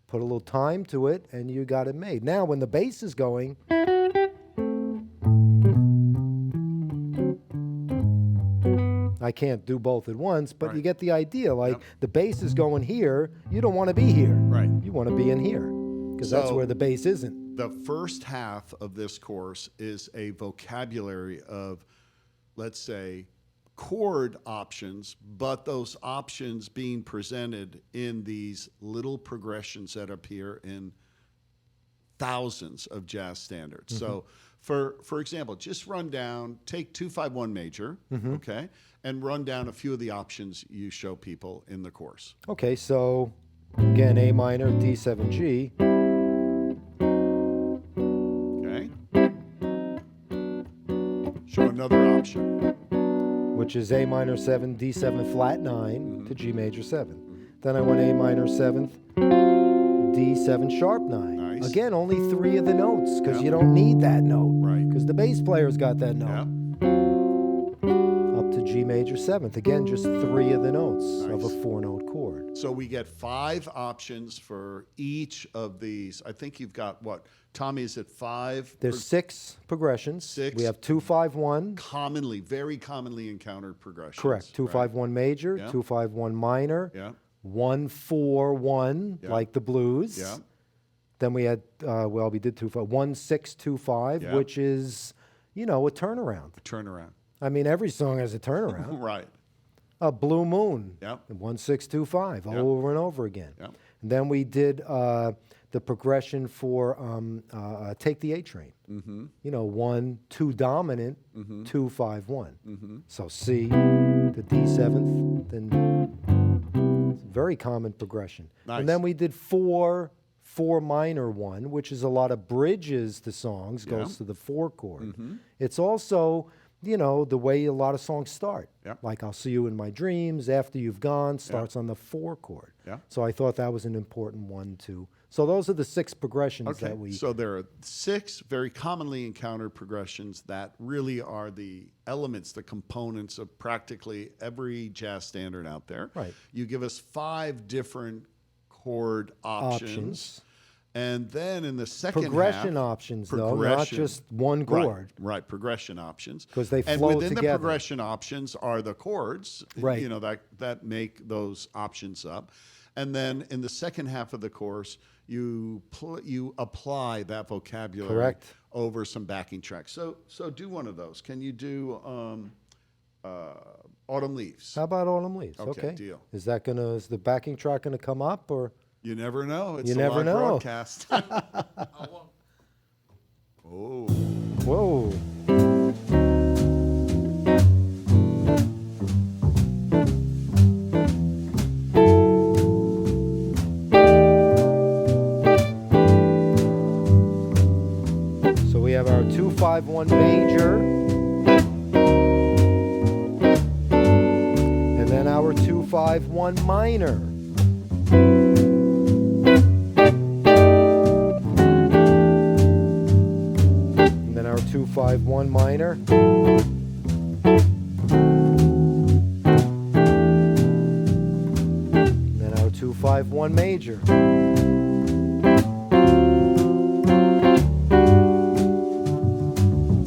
Put a little time to it, and you got it made. Now, when the bass is going, I can't do both at once, but you get the idea. Like, the bass is going here. You don't want to be here. Right. You want to be in here, because that's where the bass isn't. The first half of this course is a vocabulary of, let's say, chord options, but those options being presented in these little progressions that appear in thousands of jazz standards. So, for example, just run down, take 2-5-1 major, okay, and run down a few of the options you show people in the course. Okay, so again, A minor, D7, G. Okay. Show another option. Which is A minor 7, D7 flat 9 to G major 7. Then I went A minor 7th, D7 sharp 9. Nice. Again, only 3 of the notes because you don't need that note. Right. Because the bass player's got that note. Yeah. Up to G major 7th. Again, just 3 of the notes of a Nice. 4-note chord. So we get 5 options for each of these. I think you've got what? Tommy, is it 5? There's 6 progressions. 6. We have 2-5-1. Commonly, very commonly encountered progressions. Correct. 2-5-1 right? major, Yeah. 2-5-1 minor, Yeah. 1-4-1 Yeah. like the blues. Yeah. Then we had, we did 2-5, 1-6-2-5, Yeah. which is, a turnaround. Turnaround. I mean, every song has a turnaround. Right. A Blue Moon, Yeah. 1-6-2-5, Yeah. over and over again. Yeah. And then we did the progression for Take the A Train. 1-2 dominant, 2-5-1. So C to D7th, then it's a very common progression. Nice. And then we did 4 minor 1, which is a lot of bridges to songs, goes Yeah. to the 4 chord. It's also, the way a lot of songs start. Yeah. Like I'll See You in My Dreams, After You've Gone, starts on the 4 chord. Yeah. So I thought that was an important one too. So those are the 6 progressions Okay. that we. So there are 6 very commonly encountered progressions that really are the elements, the components of practically every jazz standard out there. Right. You give us 5 different chord options. And then in the second Progression half, options, though, not just one chord. Right, progression options. 'Cause they and flow within the together. progression options are the chords, Right. that make those options up. And then in the second half of the course, you apply that vocabulary Correct. over some backing tracks. So do one of those. Can you do Autumn Leaves? How about Autumn Leaves? Okay, deal. Is the backing track gonna come up or? You never know. It's You a never live know. broadcast. I want. Oh. Whoa. So we have our 2-5-1 major. And then our 2-5-1 minor. And then our 2-5-1 minor. And then our 2-5-1 major.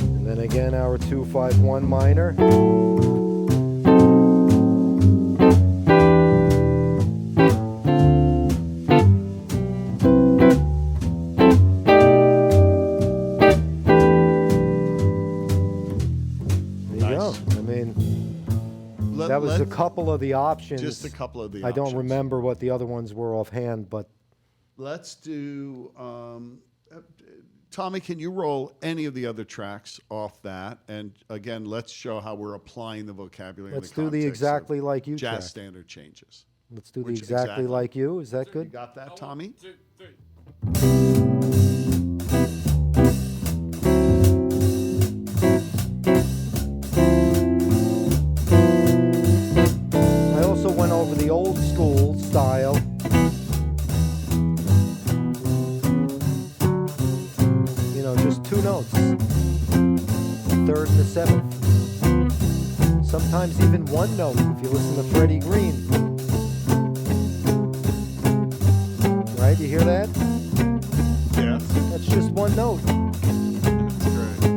And then again our 2-5-1 minor. There you go. I mean, that was a couple of the options. Just a couple of the I don't options. remember what the other ones were offhand, but Let's do. Tommy, can you roll any of the other tracks off that? And again, let's show how we're applying the vocabulary. let's in do the the context exactly of like you jazz track. standard changes. Let's do the Which exactly exactly? like you. Is that You good? got that, Tommy? 1, 2, 3. I also went over the old school style. Just 2 notes. The 3rd and the 7th. Sometimes even 1 note if you listen to Freddie Green. Right? You hear that? Yes. That's just 1 note. That's great.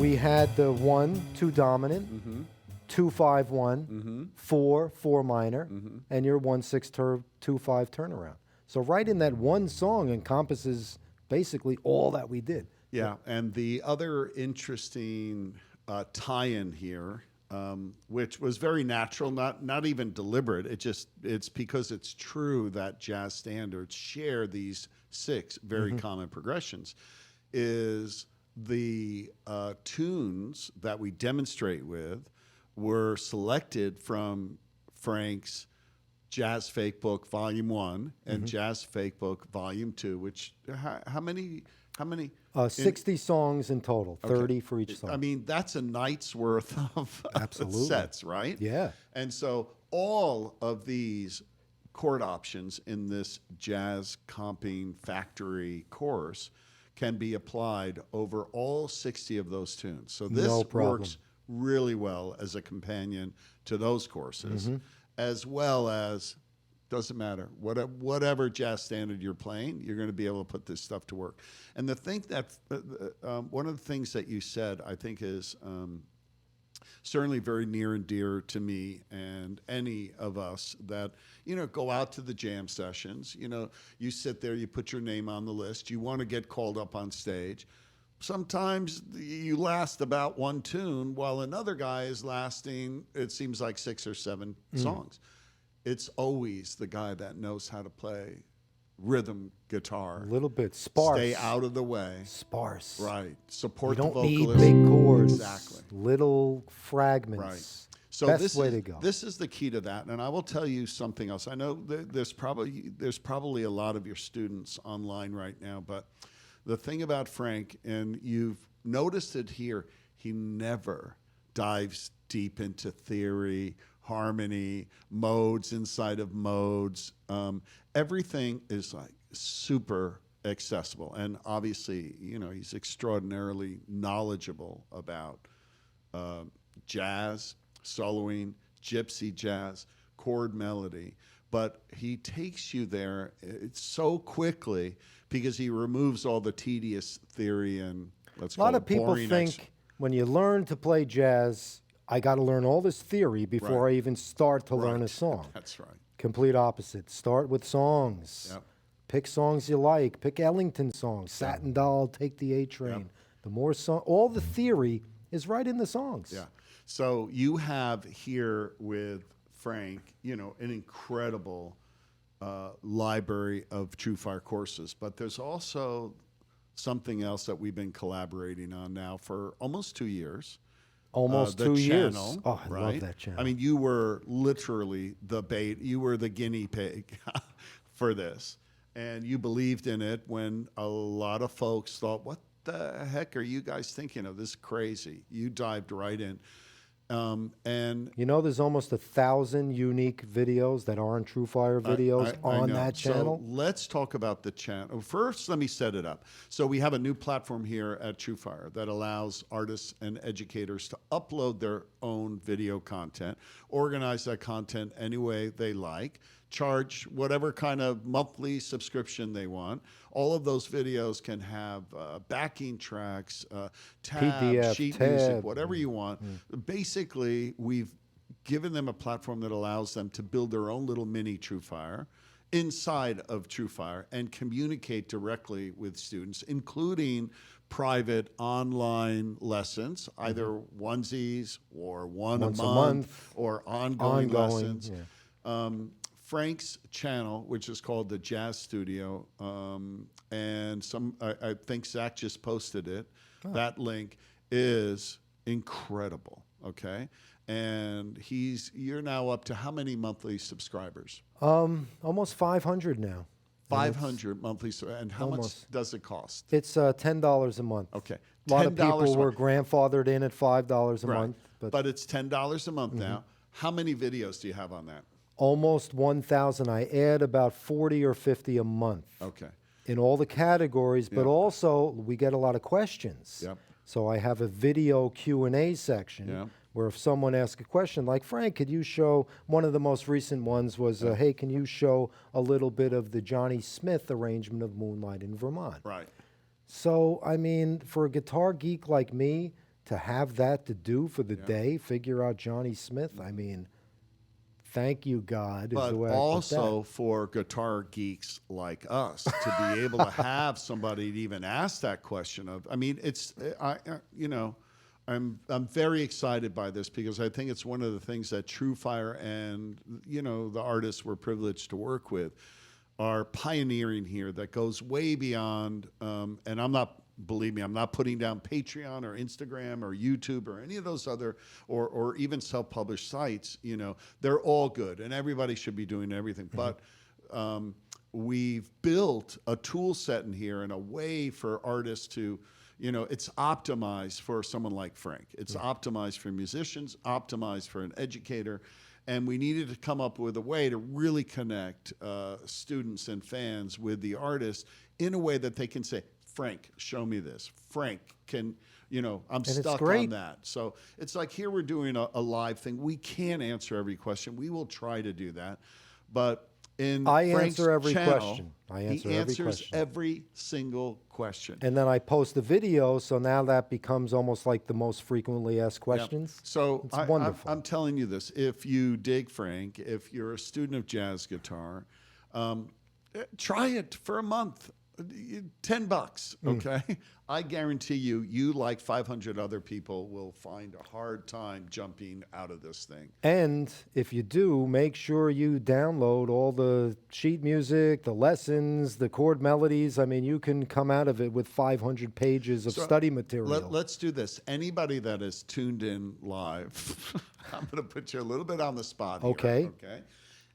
we had the 1-2 dominant, 2-5-1, 4 minor, and your 1-6 2-5 turnaround. So right in that one song encompasses basically all that we did. Yeah, and the other interesting tie-in here, which was very natural, not even deliberate. It's because it's true that jazz standards share these 6 very common progressions. Is the tunes that we demonstrate with were selected from Frank's Jazz Fake Book Volume 1 and Jazz Fake Book Volume 2, which how many 60 songs in total, 30 for each song. I mean, that's a night's worth of Absolutely. sets, right? Yeah. And so all of these chord options in this jazz comping factory course can be applied over all 60 of those tunes. So this No problem. works really well as a companion to those courses, as well as, doesn't matter, whatever jazz standard you're playing, you're going to be able to put this stuff to work. And the thing that, one of the things that you said, I think is certainly very near and dear to me and any of us that, go out to the jam sessions, you sit there, you put your name on the list, you want to get called up on stage. Sometimes you last about one tune while another guy is lasting, it seems like 6 or 7 songs. It's always the guy that knows how to play rhythm guitar. A little bit sparse. Stay out of the way. Sparse. Right. Support You the don't need vocalist. big chords. Exactly. Little fragments. Right. So Best way to go. This is the key to that, and I will tell you something else. I know there's probably a lot of your students online right now, but the thing about Frank, and you've noticed it here, he never dives deep into theory, harmony, modes inside of modes. Everything is like super accessible, and obviously, he's extraordinarily knowledgeable about jazz, soloing, gypsy jazz, chord melody, but he takes you there so quickly because he removes all the tedious theory and A lot of people think when you learn to play jazz, I got to learn all this theory before Right. I even start to learn a Right. song. That's right. Complete opposite. Start with songs. Yep. Pick songs you like. Pick Ellington songs. Satin Doll, Take the A Train. The more song, all the theory is right in the songs. Yeah. So you have here with Frank, an incredible library of TrueFire courses, but there's also something else that we've been collaborating on now for almost 2 years. Almost The 2 years. channel, Oh, I right? love that channel. I mean, you were literally you were the guinea pig for this, and you believed in it when a lot of folks thought, "What the heck are you guys thinking of? This is crazy." You dived right in, and there's almost 1,000 unique videos that aren't TrueFire videos I on know. that channel. So let's talk about the channel. First, let me set it up. So we have a new platform here at TrueFire that allows artists and educators to upload their own video content, organize that content any way they like, charge whatever kind of monthly subscription they want. All of those videos can have backing tracks, tab, PDF, sheet tab. music, whatever you want. Basically, we've given them a platform that allows them to build their own little mini TrueFire inside of TrueFire and communicate directly with students, including private online lessons, either onesies or Once a a month, month. or ongoing lessons. yeah. Frank's channel, which is called the Jazz Studio, and I think Zach just posted it. That link is incredible. Okay, and you're now up to how many monthly subscribers? Almost 500 now. 500 monthly, and how much Almost. does it cost? It's $10 a month. Okay, A lot of $10 people a were month. grandfathered in at $5 a Right. month, but But it's $10 a month now. How many videos do you have on that? almost 1,000. I add about 40 or 50 a month Okay. in all the categories, but Yep. also we get a lot of questions. Yep. So I have a video Q&A section Yep. where if someone asks a question like, Frank, could you show, one of the most recent ones was, hey, can you show a little bit of the Johnny Smith arrangement of Moonlight in Vermont? Right. So, I mean, for a guitar geek like me, to have that to do for the day, figure out Johnny Smith, I mean, thank you, God, is But the way I put also that. for guitar geeks like us to be able to have somebody to even ask that question of, I mean, it's, you know, I'm very excited by this because I think it's one of the things that TrueFire and, you know, the artists we're privileged to work with are pioneering here that goes way beyond, and I'm not, believe me, I'm not putting down Patreon or Instagram or YouTube or any of those other, or even self-published sites. You know, they're all good and everybody should be doing everything. But we've built a tool set in here and a way for artists to, you know, it's optimized for someone like Frank. It's optimized for musicians, optimized for an educator. And we needed to come up with a way to really connect students and fans with the artist in a way that they can say, Frank, show me this. Frank, can, you know, I'm stuck on that. So it's like here we're doing a live thing. We can't answer every question. We will try to do that. But in Frank's answer every channel, question. I answer he every answers question. every single question. And then I post the video, so now that becomes almost like the most frequently asked Yep. questions. So It's wonderful. I'm telling you this. If you dig Frank, if you're a student of jazz guitar, try it for a month. $10, okay? I guarantee you, you like 500 other people will find a hard time jumping out of this thing. And if you do, make sure you download all the sheet music, the lessons, the chord melodies. I mean, you can come out of it with 500 pages of study material. Let's do this. Anybody that is tuned in live, I'm going to put you a little bit on the spot here. Okay. Okay.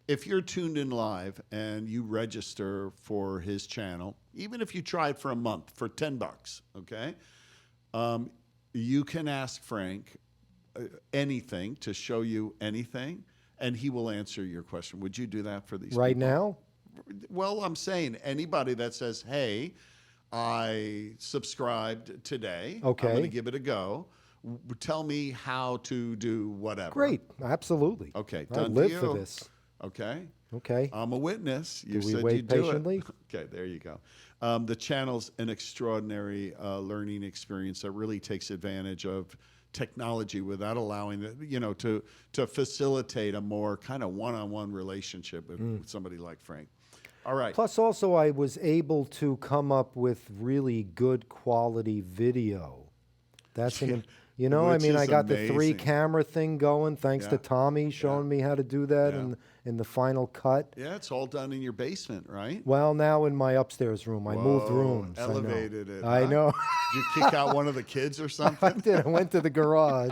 If you're tuned in live and you register for his channel, even if you try it for a month for $10, okay, you can ask Frank anything to show you anything, and he will answer your question. Would you do that for these Right people? now? Well, I'm saying anybody that says, hey, I subscribed today. Okay. I'm going to give it a go. Tell me how to do whatever. Great. Absolutely. Okay. I Done live deal. for this. Okay. Okay. I'm a witness. You Do we said wait you'd do patiently? it. Okay, there you go. The channel's an extraordinary learning experience that really takes advantage of technology without allowing it, you know, to facilitate a more kind of one-on-one relationship with somebody like Frank. All right. Plus, also, I was able to come up with really good quality video. That's an, you know, I Which mean, is I got the amazing. 3-camera thing going thanks to Yeah. Tommy showing me how to do that in the final cut. Yeah, it's all done in your basement, right? Well, now in my upstairs room, I moved Whoa, rooms. elevated it. I huh? know. Did you kick out one of the kids or I something? did. I went to the garage.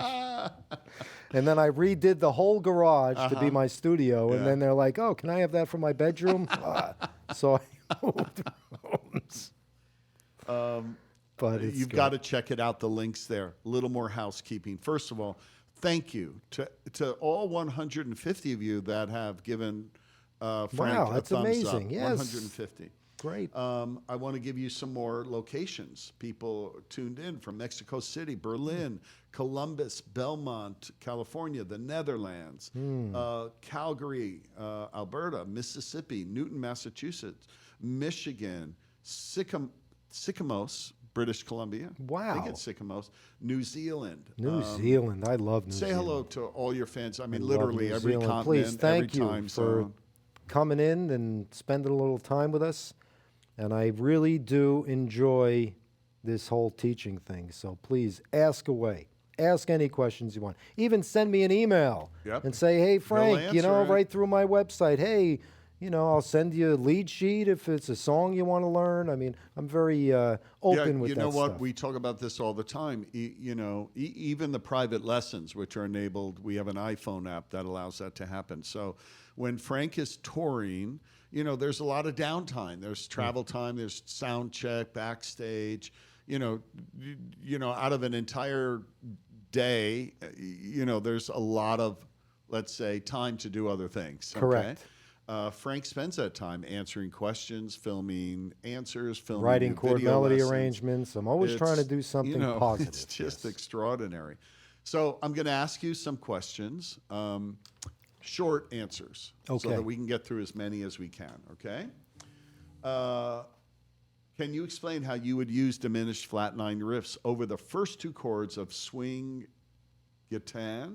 And then I redid the whole garage to be my studio. And Yeah. then they're like, oh, can I have that for my bedroom? So I moved rooms. But it's You've good. got to check it out. The link's there. A little more housekeeping. First of all, thank you to all 150 of you that have given Frank Wow, a that's thumbs amazing. up. Yes. 150. Great. I want to give you some more locations. People tuned in from Mexico City, Berlin, Columbus, Belmont, California, the Netherlands, Calgary, Alberta, Mississippi, Newton, Massachusetts, Michigan, Sycamore, British Columbia. I Wow. think it's Sycamore, New Zealand. New Zealand. I love New Say Zealand. hello to all your fans. I mean, I love literally New every Zealand. continent, Please, thank every you time for zone. coming in and spending a little time with us. And I really do enjoy this whole teaching thing. So please ask away. Ask any questions you want. Even send me an email Yep. and say, hey, Frank, you know, answer it. right through my website. Hey, you know, I'll send you a lead sheet if it's a song you want to learn. I mean, I'm very open with you that know what? stuff. We talk about this all the time. You know, even the private lessons, which are enabled, we have an iPhone app that allows that to happen. So when Frank is touring, you know, there's a lot of downtime. There's travel time. There's sound check, backstage. You know, out of an entire day, you know, there's a lot of, let's say, time to do other things. Okay? Correct. Frank spends that time answering questions, filming answers, filming Writing new chord video melody lessons. arrangements. I'm always trying to do something You know, positive. It's just yes. extraordinary. So I'm going to ask you some questions, short answers, so Okay. that we can get through as many as we can. Okay. Can you explain how you would use diminished flat nine riffs over the first two chords of swing guitar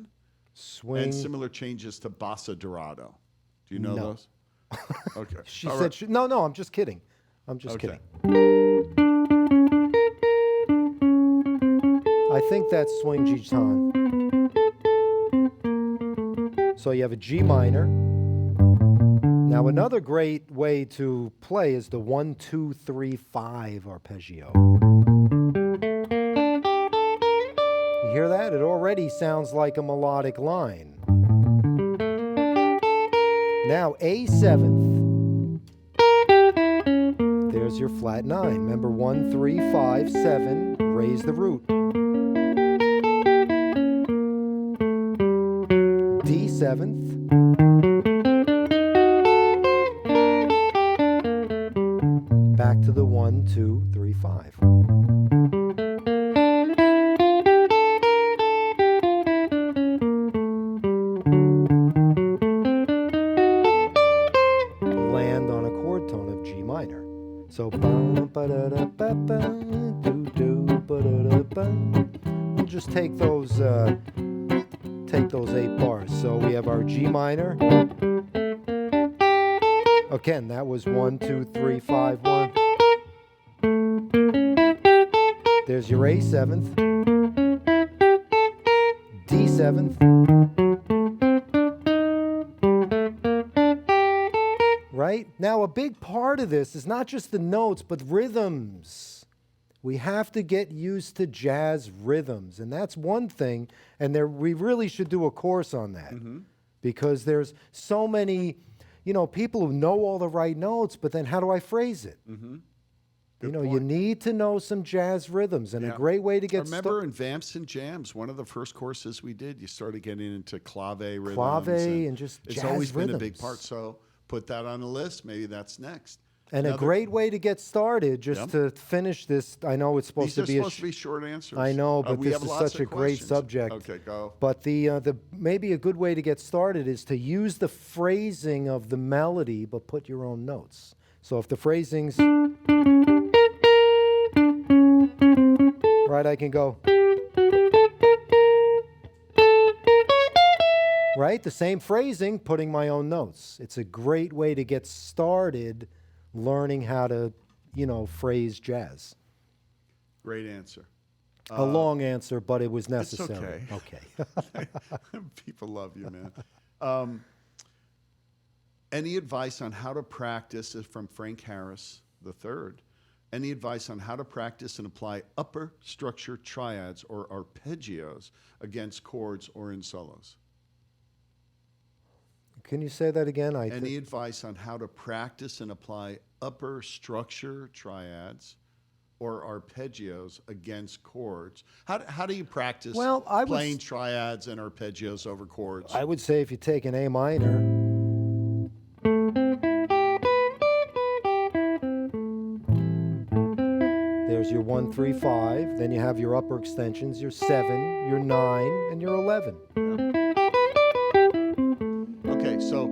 Swing. and similar changes to bossa dorado? Do you know No. those? Okay. She All said, right. no, I'm just kidding. I'm just Okay. kidding. I think that's swing G time. So you have a G minor. Now another great way to play is the 1, 2, 3, 5 arpeggio. You hear that? It already sounds like a melodic line. Now A seventh. There's your flat 9. Remember 1, 3, 5, 7. Raise the root. D seventh. Back to the 1, 2, 3, 5. Land on a chord tone of G minor. So we'll just take those 8 bars. So we have our G minor. Again, that was 1, 2, 3, 5, 1. There's your A seventh, D seventh, right? Now, a big part of this is not just the notes, but rhythms. We have to get used to jazz rhythms, and that's one thing, and we really should do a course on that, because there's so many, people who know all the right notes, but then how do I phrase it? You need to know some jazz rhythms, and a great way to get Remember in Vamps and Jams, one of the first courses we did, you started getting into clave rhythms. Clave and just it's jazz always been a rhythms. big part. So put that on the list. Maybe that's next. And a great way to get started, just to finish this. I know it's supposed These to are be supposed to be short answers. I know, but we this have is lots such of a great questions. subject. Okay, go. But the maybe a good way to get started is to use the phrasing of the melody, but put your own notes. So if the phrasing's right, I can go. Right? The same phrasing, putting my own notes. It's a great way to get started learning how to, phrase jazz. Great answer. A long answer, but it was It's necessary. okay. Okay. People love you, man. Any advice on how to practice, this is from Frank Harris III. Any advice on how to practice and apply upper structure triads or arpeggios against chords or in solos? Can you say that again? Any advice on how to practice and apply upper structure triads or arpeggios against chords? How do you practice playing triads and arpeggios over chords? I would say if you take an A minor, there's your 1, 3, 5. Then you have your upper extensions, your 7, your 9, and your 11. Okay, so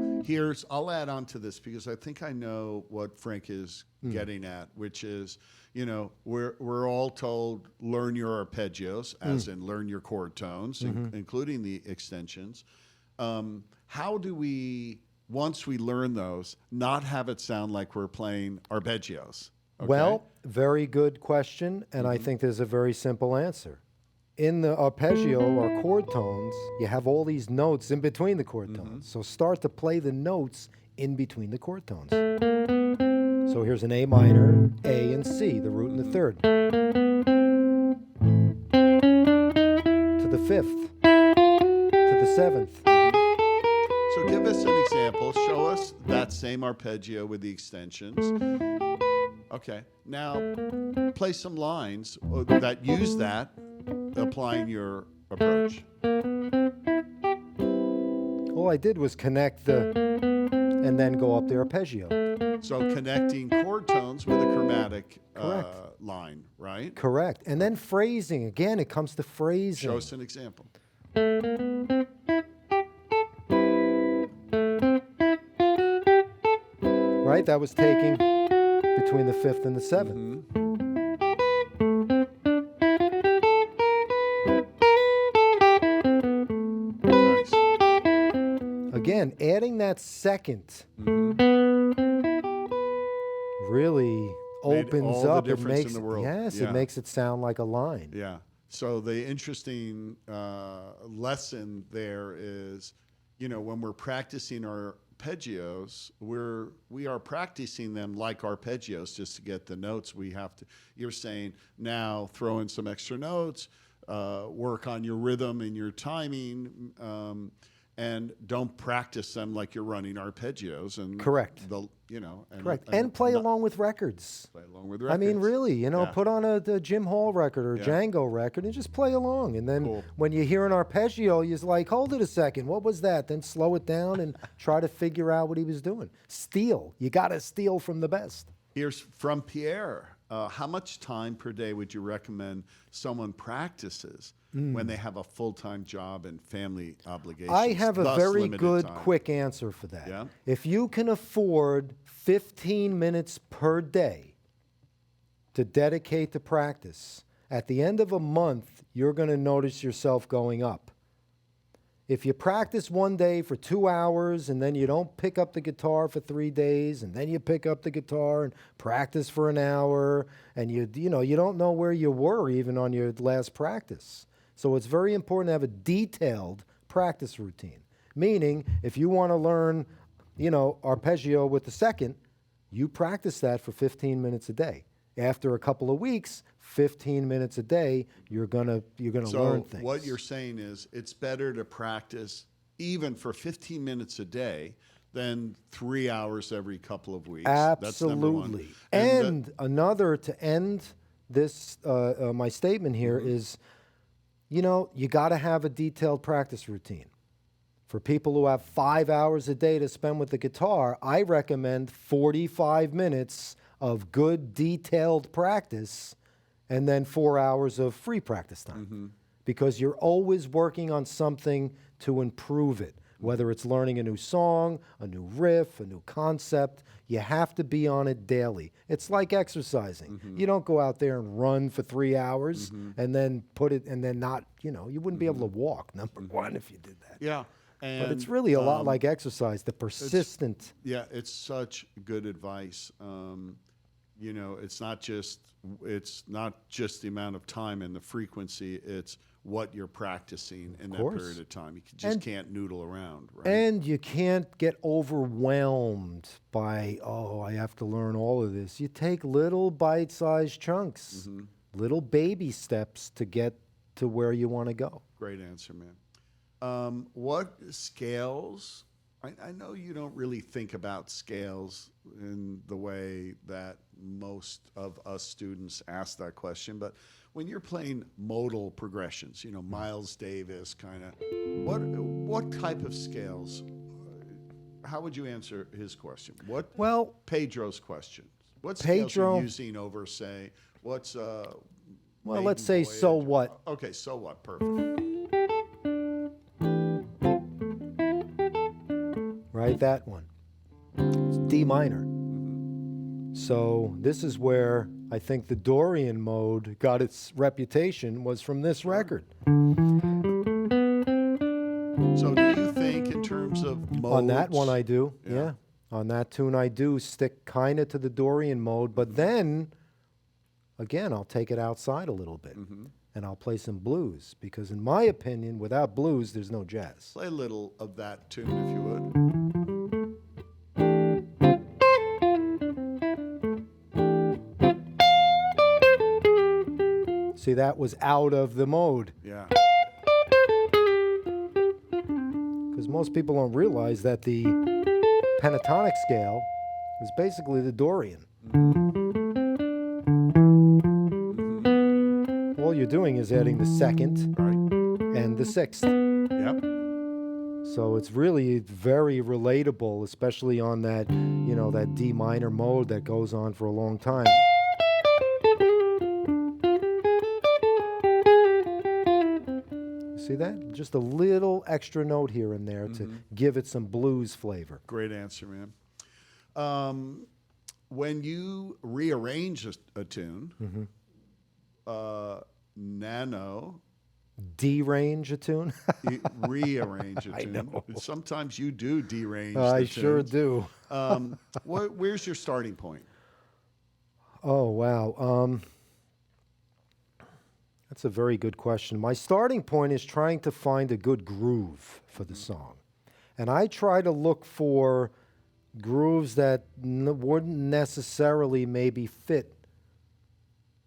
I'll add on to this because I think I know what Frank is getting at, which is, we're all told learn your arpeggios, as in learn your chord tones, including the extensions. How do we, once we learn those, not have it sound like we're playing arpeggios? Okay? Well, very good question, and I think there's a very simple answer. In the arpeggio or chord tones, you have all these notes in between the chord tones. So start to play the notes in between the chord tones. So here's an A minor, A and C, the root and the third. To the 5th. To the 7th. So give us an example. Show us that same arpeggio with the extensions. Okay, now play some lines that use that, applying your approach. All I did was connect and then go up the arpeggio. So connecting chord tones with a chromatic Correct. line, right? Correct. And then phrasing. Again, it comes to phrasing. Show us an example. Right? That was taking between the 5th and the 7th. Nice. Again, adding that second really Made opens all the up. difference in makes the world. Yes, Yeah. it makes it sound like a line. Yeah. So the interesting lesson there is, when we're practicing our arpeggios, we are practicing them like arpeggios just to get the notes. You're saying now throw in some extra notes, work on your rhythm and your timing, and don't practice them like you're running arpeggios. And Correct. Correct. And play along with records. Play along with I records. mean, really, Yeah. put on a Jim Hall record or Yeah. Django record and just play along. And then Cool. when you hear an arpeggio, you're like, hold it a second. What was that? Then slow it down and try to figure out what he was doing. Steal. You got to steal from the best. Here's from Pierre. How much time per day would you recommend someone practices when they have a full-time job and family obligations? I have a thus very limited good, time? quick answer for that. Yeah? If you can afford 15 minutes per day to dedicate to practice, at the end of a month, you're going to notice yourself going up. If you practice one day for 2 hours and then you don't pick up the guitar for 3 days and then you pick up the guitar and practice for an hour and you don't know where you were even on your last practice. So it's very important to have a detailed practice routine. Meaning, if you want to learn, arpeggio with the second, you practice that for 15 minutes a day. After a couple of weeks, 15 minutes a day, you're gonna learn things. So what you're saying is it's better to practice even for 15 minutes a day than 3 hours every couple of weeks. That's number one. Absolutely. And And another, to end this, my statement here is, you got to have a detailed practice routine. For people who have 5 hours a day to spend with the guitar, I recommend 45 minutes of good detailed practice and then 4 hours of free practice time. Because you're always working on something to improve it. Whether it's learning a new song, a new riff, a new concept, you have to be on it daily. It's like exercising. You don't go out there and run for 3 hours and then not, you wouldn't be able to walk, number one, if you did that. yeah. And, But it's really a lot like exercise, the persistent. Yeah, it's such good advice. It's not just the amount of time and the frequency. It's what you're practicing in that course. period of time. You just can't noodle around, right? And you can't get overwhelmed by, I have to learn all of this. You take little bite-sized chunks, little baby steps to get to where you want to go. Great answer, man. What scales? I know you don't really think about scales in the way that most of us students ask that question, but when you're playing modal progressions, Miles Davis kind of, what type of scales? How would you answer his question? Well, Pedro's question. What scales are Pedro- you using over, say, what's well, Maiden let's say Voyage? So What. Okay, So What? Perfect. Right, that one. It's D minor. So this is where I think the Dorian mode got its reputation, was from this record. So do you think in terms of modes? On that one I do, Yeah. yeah. On that tune I do stick kind of to the Dorian mode, but then, again, I'll take it outside a little bit. And I'll play some blues, because in my opinion, without blues, there's no jazz. Play a little of that tune if you would. See, that was out of the mode. Yeah. Because most people don't realize that the pentatonic scale is basically the Dorian. All you're doing is adding the second Right. and the sixth. Yep. So it's really very relatable, especially on that, that D minor mode that goes on for a long time. See that? Just a little extra note here and there to give it some blues flavor. Great answer, man. When you rearrange a tune, nano, Derange a tune? you rearrange a I tune. know. Sometimes you do derange. I the sure tunes. do. Where's your starting point? Oh, wow. That's a very good question. My starting point is trying to find a good groove for the song. And I try to look for grooves that wouldn't necessarily maybe fit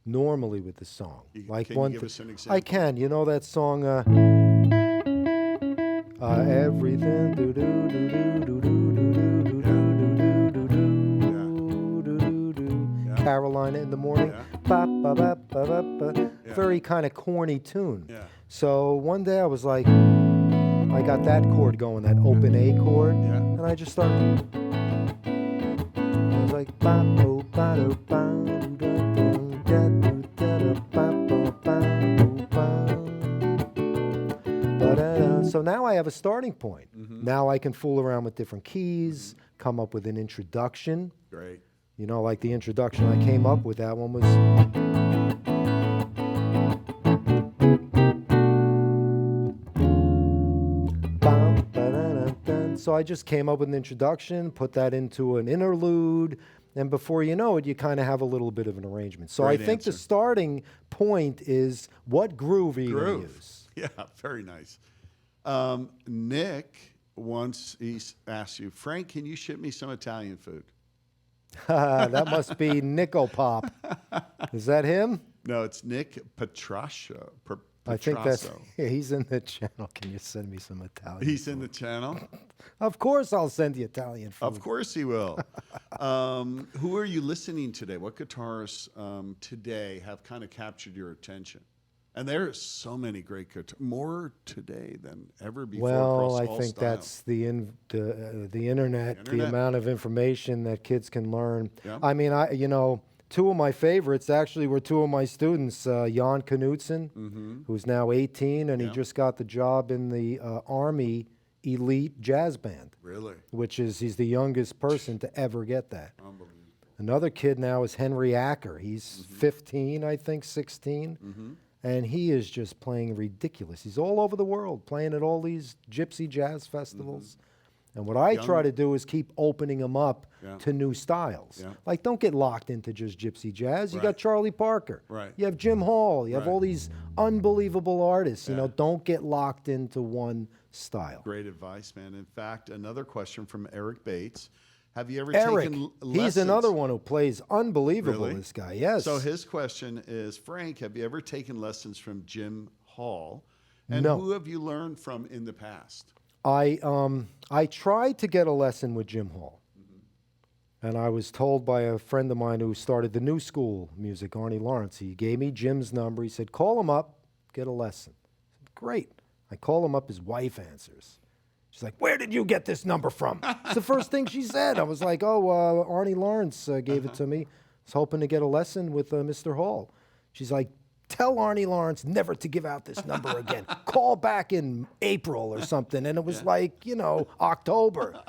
normally with the song. Can you give us an example? I can. You know that song, everything do do do do do do do do do do do do do. Carolina in the morning. Ba, ba, ba, ba, ba, ba. Very kind of corny tune. Yeah. So one day I was like, I got that chord going, that open A chord, and I just started. I was like, ba, bo, ba, do, ba, do, do, da, do, da, do, ba, bo, ba, do, ba. Ba-da-da. So now I have a starting point. Now I can fool around with different keys, come up with an introduction. Great. You know, like the introduction I came up with, that one was. So I just came up with an introduction, put that into an interlude, and before you know it, you kind of have a little bit of an arrangement. So Great I think answer. the starting point is, what groove are you going to use? Yeah, very nice. Nick once asked you, Frank, can you ship me some Italian food? That must be Nico Pop. Is that him? No, it's Nick Petrascio. I think that's, Petrasso. yeah, he's in the channel. Can you send me some Italian? He's in the channel. Of course I'll send you Italian food. Of course he will. Who are you listening today? What guitarists today have kind of captured your attention? And there are so many great guitars, more today than ever before. Well, across I all think styles. that's the internet, the amount of information that kids can learn. Yeah. I mean, two of my favorites actually were two of my students, Jan Knudsen, who's now 18, and he just got the job in the Army Elite Jazz Band. Really? Which is, he's the youngest person to ever get that. Unbelievable. Another kid now is Henry Acker. He's 15, I think, 16. And he is just playing ridiculous. He's all over the world, playing at all these gypsy jazz festivals. And what I try to do is keep opening them up to new styles. Like, don't get locked into just gypsy jazz. You got Charlie Parker. Right. You have Jim Hall. You have all these unbelievable artists. You know, don't get locked into one style. Great advice, man. In fact, another question from Eric Bates. Have you ever Eric, taken lessons? he's another one who plays unbelievable, Really? this guy. Yes. So his question is, Frank, have you ever taken lessons from Jim Hall? And No. who have you learned from in the past? I tried to get a lesson with Jim Hall. And I was told by a friend of mine who started the new school music, Arnie Lawrence. He gave me Jim's number. He said, call him up, get a lesson. I said, great. I call him up, his wife answers. She's like, where did you get this number from? It's the first thing she said. I was like, Arnie Lawrence gave it to me. I was hoping to get a lesson with Mr. Hall. She's like, tell Arnie Lawrence never to give out this number again. Call back in April or something. And it was like, October.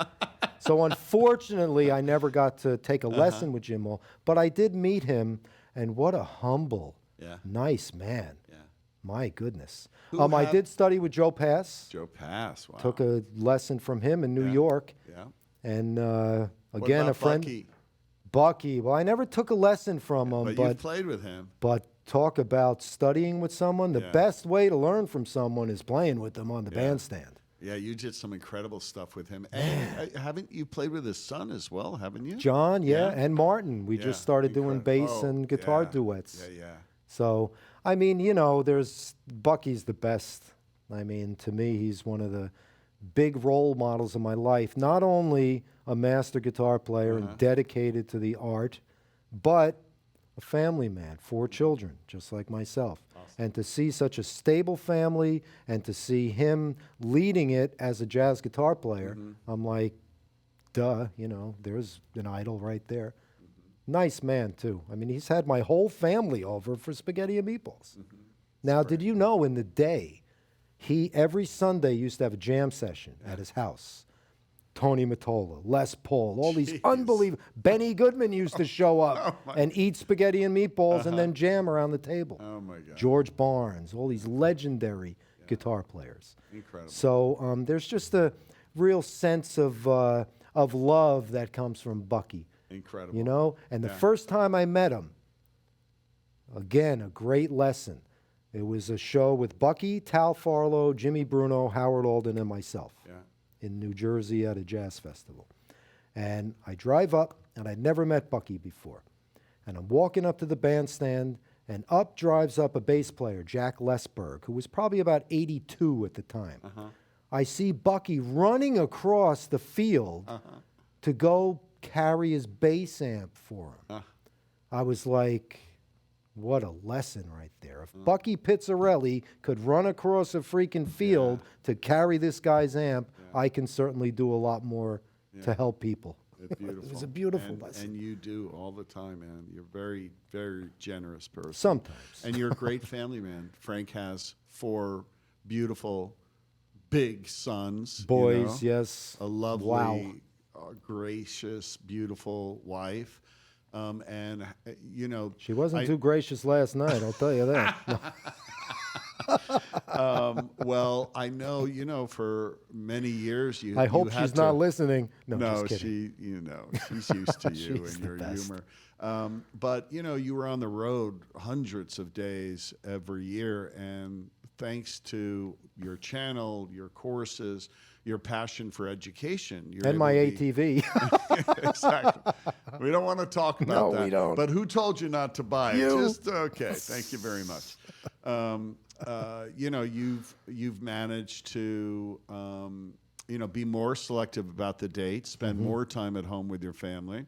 So unfortunately, I never got to take a lesson with Jim Hall. But I did meet him, and what a humble, nice man. My goodness. I did study with Joe Pass. Joe Pass, wow. Took a lesson from him in New York. Yeah. And What again, about a friend. Bucky? Bucky. Well, I never took a lesson from him, But you've played with him. but talk about studying with someone. The best way to learn from someone is playing with them on the bandstand. Yeah, you did some incredible stuff with him. And haven't you played with his son as well, haven't you? John, and Martin. We just started doing bass and guitar yeah. duets. Yeah. So, I mean, Bucky's the best. I mean, to me, he's one of the big role models of my life. Not only a master guitar player and dedicated to the art, but a family man, 4 children, just like myself. Awesome. And to see such a stable family and to see him leading it as a jazz guitar player, I'm like, duh, there's an idol right there. Nice man, too. I mean, he's had my whole family over for spaghetti and meatballs. Now, did you know in the day, he every Sunday used to have a jam session at his house. Tony Mottola, Les Paul, all these Jeez. unbelievable. Benny Goodman used to show up and eat spaghetti and meatballs and then jam around the table. Oh my God. George Barnes, all these legendary guitar players. Incredible. So there's just a real sense of love that comes from Bucky. Incredible. You know, and the first time I met him, again, a great lesson. It was a show with Bucky, Tal Farlow, Jimmy Bruno, Howard Alden, and myself in New Jersey at a jazz festival. And I drive up, and I'd never met Bucky before. And I'm walking up to the bandstand, and up drives up a bass player, Jack Lesberg, who was probably about 82 at the time. I see Bucky running across the field to go carry his bass amp for him. I was like, what a lesson right there. If Bucky Pizzarelli could run across a freaking field to carry this guy's amp, I can certainly do a lot more to help people. Beautiful. It was a beautiful lesson. And you do all the time, man. You're a very, very generous person. Sometimes. And you're a great family man. Frank has 4 beautiful, big sons. Boys, you know? yes. A lovely, Wow. gracious, beautiful wife. And, you know. She wasn't too gracious last night, I'll tell you that. No. Well, I know, you know, for many years you. I hope you had she's not to- listening. No, No, just kidding. she's used to you She's and the your best. humor. But you know, you were on the road hundreds of days every year, and thanks to your channel, your courses, your passion for education, you're And my able to be- ATV. Exactly. We don't want to talk about No, that. we don't. But who told you not to buy it? You. Just okay. Thank you very much. You know, you've managed to you know, be more selective about the dates, spend more time at home with your family.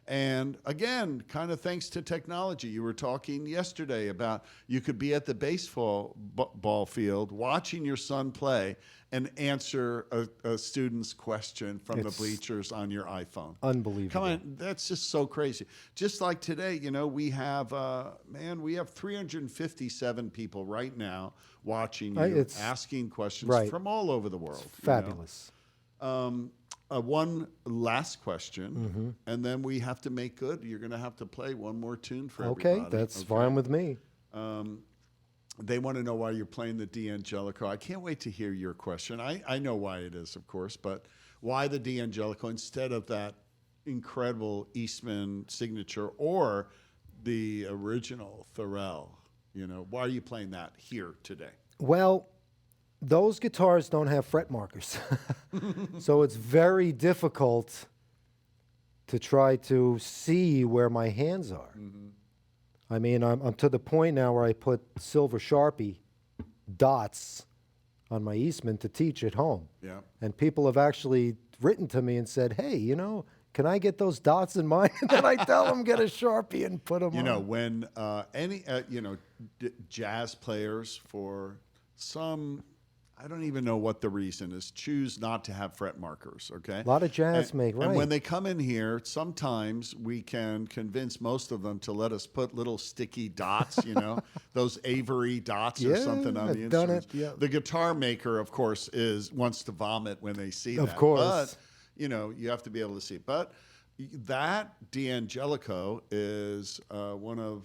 And again, kind of thanks to technology. You were talking yesterday about you could be at the baseball ball field watching your son play and answer a student's question from the It's bleachers on your iPhone. Unbelievable. Come on, that's just so crazy. Just like today, you know, we have, we have 357 people right now watching you, It's- asking questions right. from all over the world. you know. Fabulous. One last question, and then we have to make good. You're going to have to play one more tune for Okay, everybody. that's fine with me. They want to know why you're playing the D'Angelico. I can't wait to hear your question. I know why it is, of course, but why the D'Angelico instead of that incredible Eastman signature or the original Thorell? You know, why are you playing that here today? Well, those guitars don't have fret markers. So it's very difficult to try to see where my hands are. I mean, I'm to the point now where I put silver Sharpie dots on my Eastman to teach at home. Yeah. And people have actually written to me and said, hey, you know, can I get those dots in mine? And then I tell them, get a Sharpie and put them on. You know, when jazz players for some, I don't even know what the reason is, choose not to have fret markers, okay? A lot of jazz make, And when right. they come in here, sometimes we can convince most of them to let us put little sticky dots, you know, those Avery dots or Yeah, something on the I've done instruments. it, yeah. The guitar maker, of course, wants to vomit when they see that. Of course. But, you know, you have to be able to see it. But that D'Angelico is one of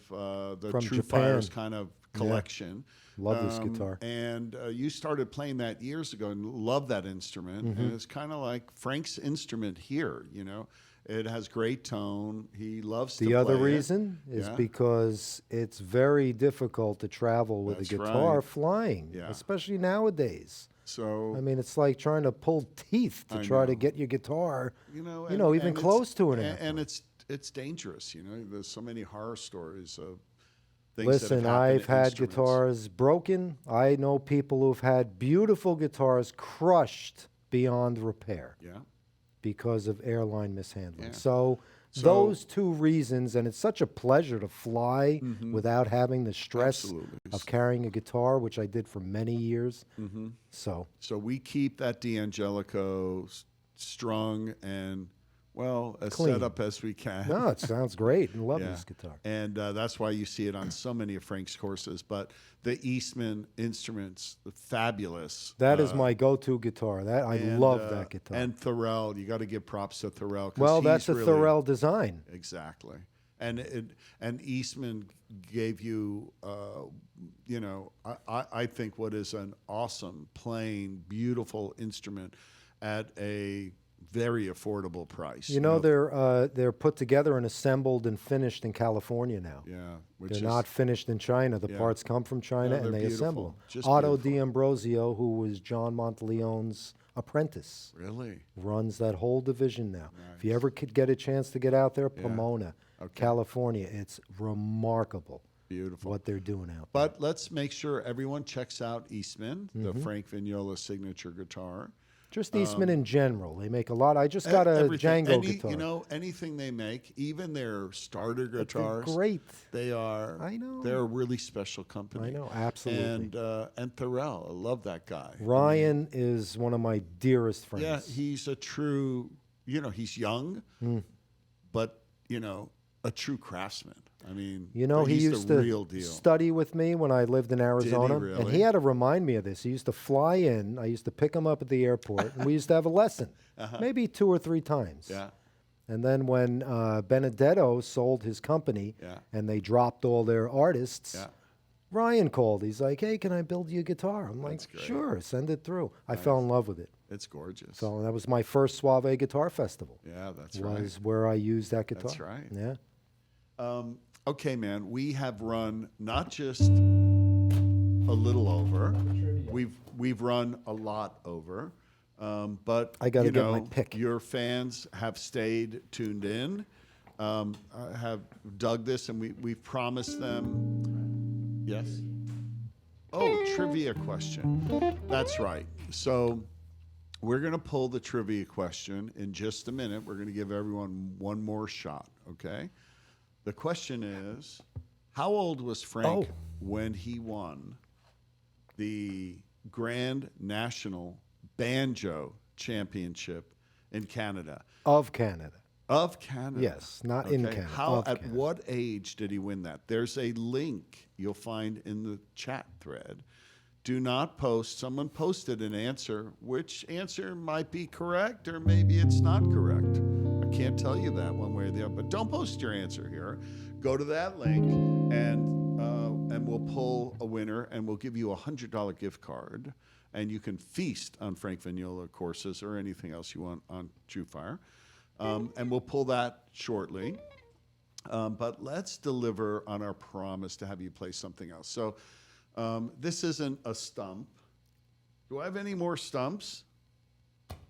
the From TrueFire's Japan. kind of collection. Love this guitar. And you started playing that years ago and love that instrument. Mm-hmm. And it's kind of like Frank's instrument here, you know. It has great tone. He loves to play The other it. reason is Yeah. because it's very difficult to travel with That's a guitar right. flying, Yeah. especially nowadays. So, I mean, it's like trying to pull teeth to I try to know. get your guitar, you know, even it's- close to an and airplane. it's dangerous, you know. There's so many horror stories of things that Listen, have happened I've to had instruments. guitars broken. I know people who've had beautiful guitars crushed beyond repair Yeah. because of airline mishandling. Yeah. So those two reasons, and it's such a pleasure to fly without having the stress Absolutely. of carrying a guitar, which I did for many years. So So we keep that D'Angelico strung, and Well, as Clean. set up as we can. No, it sounds great. I love Yeah. this guitar. And that's why you see it on so many of Frank's courses. But the Eastman instruments, fabulous. That is my go-to guitar. I love that guitar. And Thorell, you got to give props to Thorell. Well, that's a really, Thorell design. Exactly. And Eastman gave you, I think what is an awesome, plain, beautiful instrument at a very affordable price. They're put together and assembled and finished in California now. Yeah, They're not finished in China. The parts come from China No, and they're they beautiful. assemble. Just Otto beautiful. D'Ambrosio, who was John Monteleone's apprentice, Really? runs that whole division now. If you ever could get a chance to get out there, Pomona, California, it's remarkable. Beautiful. What they're doing out there. But let's make sure everyone checks out Eastman, the Frank Vignola signature guitar. Just Eastman in general. They make a lot. I just got a Everything. Django guitar. Anything they make, even their starter guitars, great. They are. I know. They're a really special company. I know, absolutely. And Thorell, I love that guy. Ryan is one of my dearest friends. Yeah, he's a true. He's young, but a true craftsman. I mean, he he's used the to real deal. study with me when I lived in Arizona. really? And he had to remind me of this. He used to fly in. I used to pick him up at the airport, and we used to have a lesson, maybe 2 or 3 times. Yeah. And then when Benedetto sold his company and they dropped all their artists, Ryan called. He's like, hey, can I build you a guitar? I'm like, great. sure, send it through. I fell in love with it. It's gorgeous. So that was my first Suave Guitar Festival. Yeah, that's right. Was where I used that guitar. That's right. Yeah. Okay, man, we have run not just a little over. We've run a lot over. But I gotta get my pick. Your fans have stayed tuned in, have dug this, and we've promised them. Yes. Oh, trivia question. That's right. So we're going to pull the trivia question in just a minute. We're going to give everyone one more shot, okay? The question is, how old was Frank when he won the Grand National Banjo Championship in Canada? Of Canada. Of Canada. Yes, not in Canada. At what age did he win that? There's a link you'll find in the chat thread. Do not post. Someone posted an answer. Which answer might be correct, or maybe it's not correct. I can't tell you that one way or the other. But don't post your answer here. Go to that link, and we'll pull a winner, and we'll give you a $100 gift card, and you can feast on Frank Vignola courses or anything else you want on TrueFire. And we'll pull that shortly. But let's deliver on our promise to have you play something else. So this isn't a stump. Do I have any more stumps?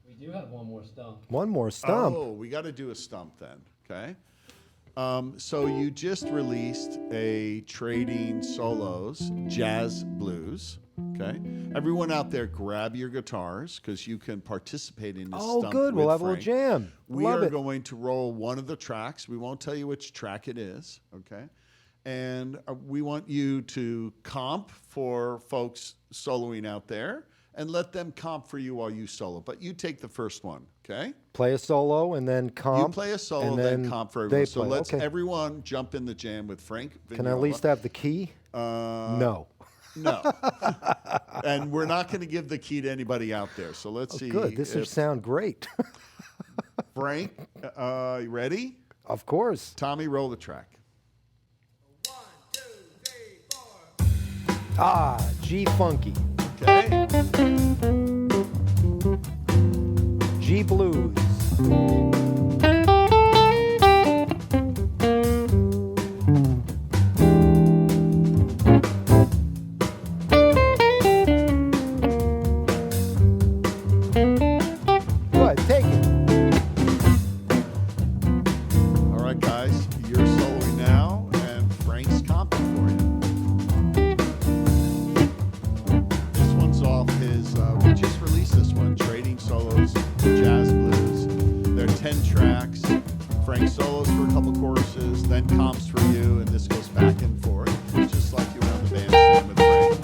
We do have one more stump. One more stump. Oh, we got to do a stump then, okay? So you just released a Trading Solos Jazz Blues, okay? Everyone out there, grab your guitars because you can participate in this Oh, stump good. We'll with have a little Frank. jam. We Love are it. going to roll one of the tracks. We won't tell you which track it is, okay? And we want you to comp for folks soloing out there and let them comp for you while you solo. But you take the first one, okay? Play a solo and then comp. You play a solo, and then comp for everyone. they So play. let's Okay. everyone jump in the jam with Frank Vignola. Can I at least have the key? No. No. And we're not going to give the key to anybody out there. So let's see. Good. This will if- sound great. Frank, you ready? Of course. Tommy, roll the track. 1, 2, 3, 4. G funky. Okay. G blues. Go ahead, take it. All right, guys, you're soloing now, and Frank's comping for you. This one's off his, we just released this one, Trading Solos, Jazz Blues. They're 10 tracks. Frank solos for a couple choruses, then comps for you, and this goes back and forth, just like you were on the bandstand with Frank.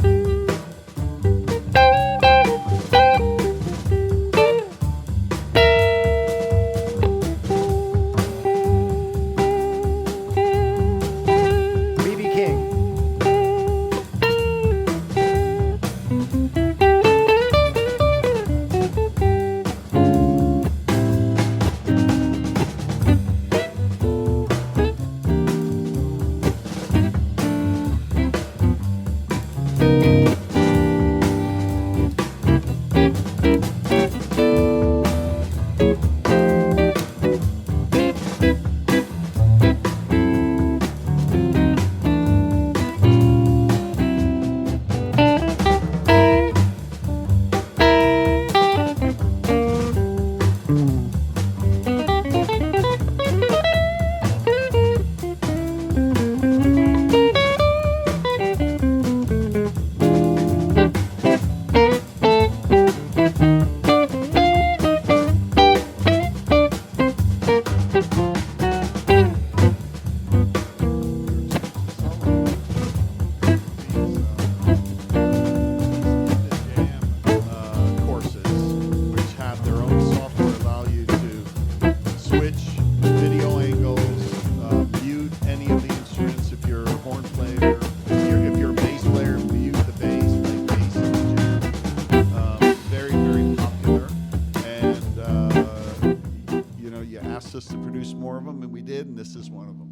produce more of them, and we did, and this is one of them.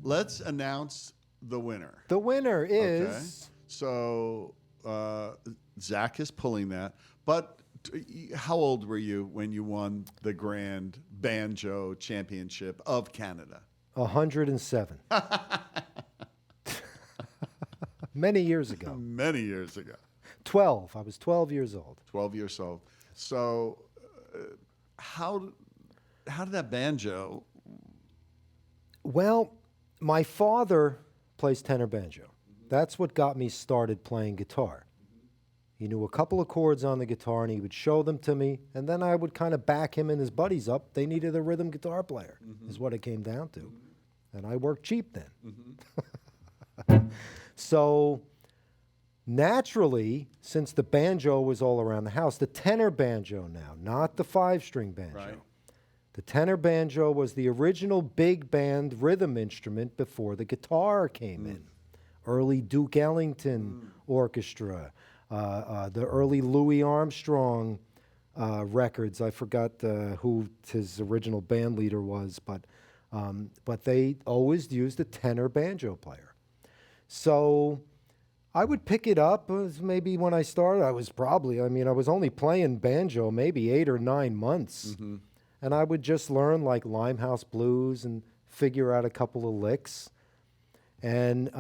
Let's announce the winner. The winner Okay. is So Zach is pulling that. But how old were you when you won the Grand Banjo Championship of Canada? 107. Many years ago. Many years ago. 12. I was 12 years old. 12 years old. So how did that banjo? Well, my father plays tenor banjo. That's what got me started playing guitar. He knew a couple of chords on the guitar, and he would show them to me, and then I would kind of back him and his buddies up. They needed a rhythm guitar player, is what it came down to. And I worked cheap then. So naturally, since the banjo was all around the house, the tenor banjo now, not the 5-string banjo. Right. The tenor banjo was the original big band rhythm instrument before the guitar came in. Early Duke Ellington orchestra, the early Louis Armstrong records. I forgot who his original band leader was, but they always used a tenor banjo player. So I would pick it up. Maybe when I started, I was only playing banjo maybe 8 or 9 months. And I would just learn like Limehouse Blues and figure out a couple of licks. And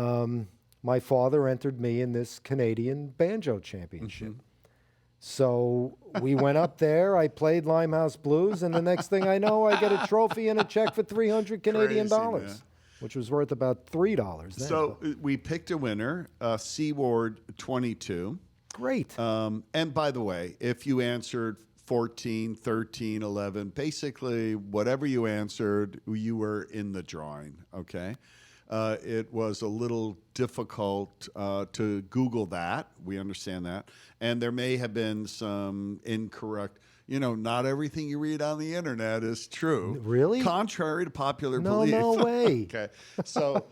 my father entered me in this Canadian banjo championship. So we went up there, I played Limehouse Blues, and the next thing I know, I get a trophy and a check for 300 Canadian dollars, man. which was worth about $3 then. So we picked a winner, Seaward 22. Great. And by the way, if you answered 14, 13, 11, basically whatever you answered, you were in the drawing, okay? It was a little difficult to Google that. We understand that. And there may have been some incorrect, not everything you read on the internet is true. Really? Contrary to popular No, belief. no way. Okay. So,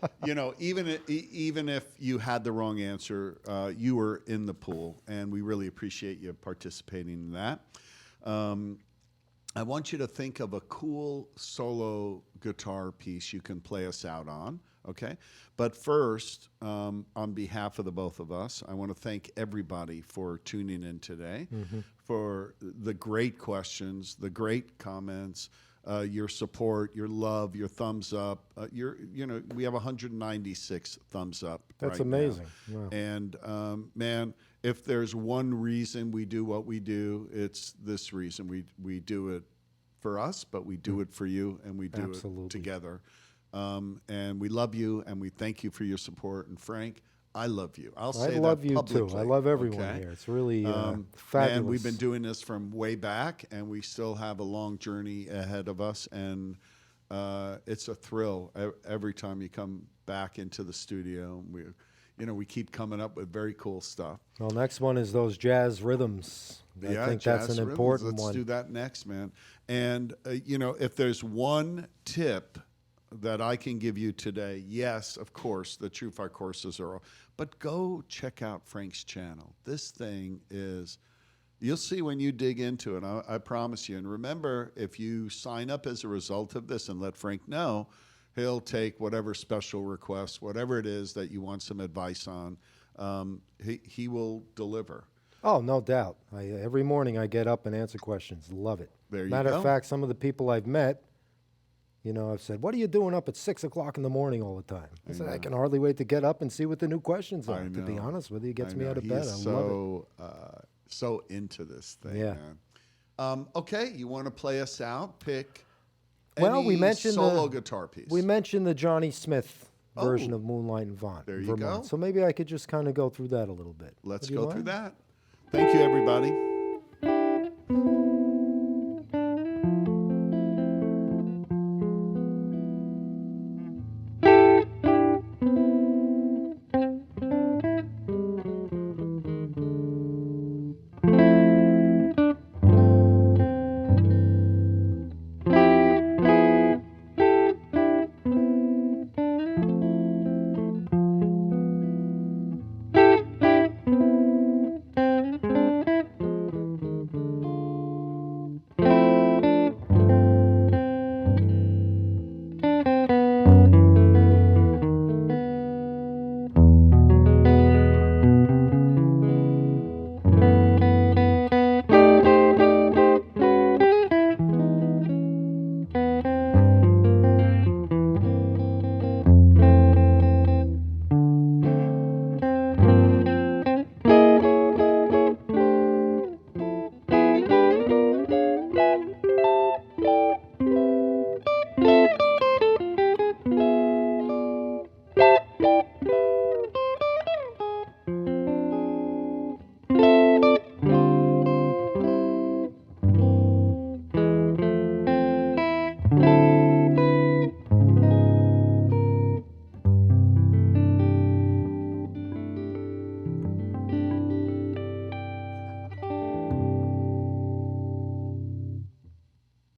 even if you had the wrong answer, you were in the pool, and we really appreciate you participating in that. I want you to think of a cool solo guitar piece you can play us out on, okay? But first, on behalf of the both of us, I want to thank everybody for tuning in today, for the great questions, the great comments, your support, your love, your thumbs up. We have 196 thumbs up. That's right now. amazing. Wow. And man, if there's one reason we do what we do, it's this reason. We do it for us, but we do it for you, and we do Absolutely. it together. And we love you, and we thank you for your support. And Frank, I love you. I'll say I love that you publicly, too. I love everyone okay? here. It's really fabulous. Man, we've been doing this from way back, and we still have a long journey ahead of us. And it's a thrill every time you come back into the studio. We keep coming up with very cool stuff. Well, next one is those jazz rhythms. I think that's jazz an rhythms. important Let's one. do that next, man. And, if there's one tip that I can give you today, yes, of course, the TrueFire courses are all, but go check out Frank's channel. This thing is, you'll see when you dig into it, I promise you. And remember, if you sign up as a result of this and let Frank know, he'll take whatever special requests, whatever it is that you want some advice on, he will deliver. Oh, no doubt. Every morning I get up and answer questions. Love it. There you Matter go. of fact, some of the people I've met, I've said, "What are you doing up at 6 o'clock in the morning all the time?" I said, "I can hardly wait to get up and see what the new questions are." I To be know. honest with you, it gets I me know. out of He bed. is I love it. so into this thing, Yeah. man. Okay, you want to play us out? Pick Well, any we mentioned solo guitar piece. We mentioned the Johnny Smith version Oh. of Moonlight in Vermont. There you Vermont. go. So maybe I could just kind of go through that a little bit. Let's Would you go mind? through that. Thank you, everybody.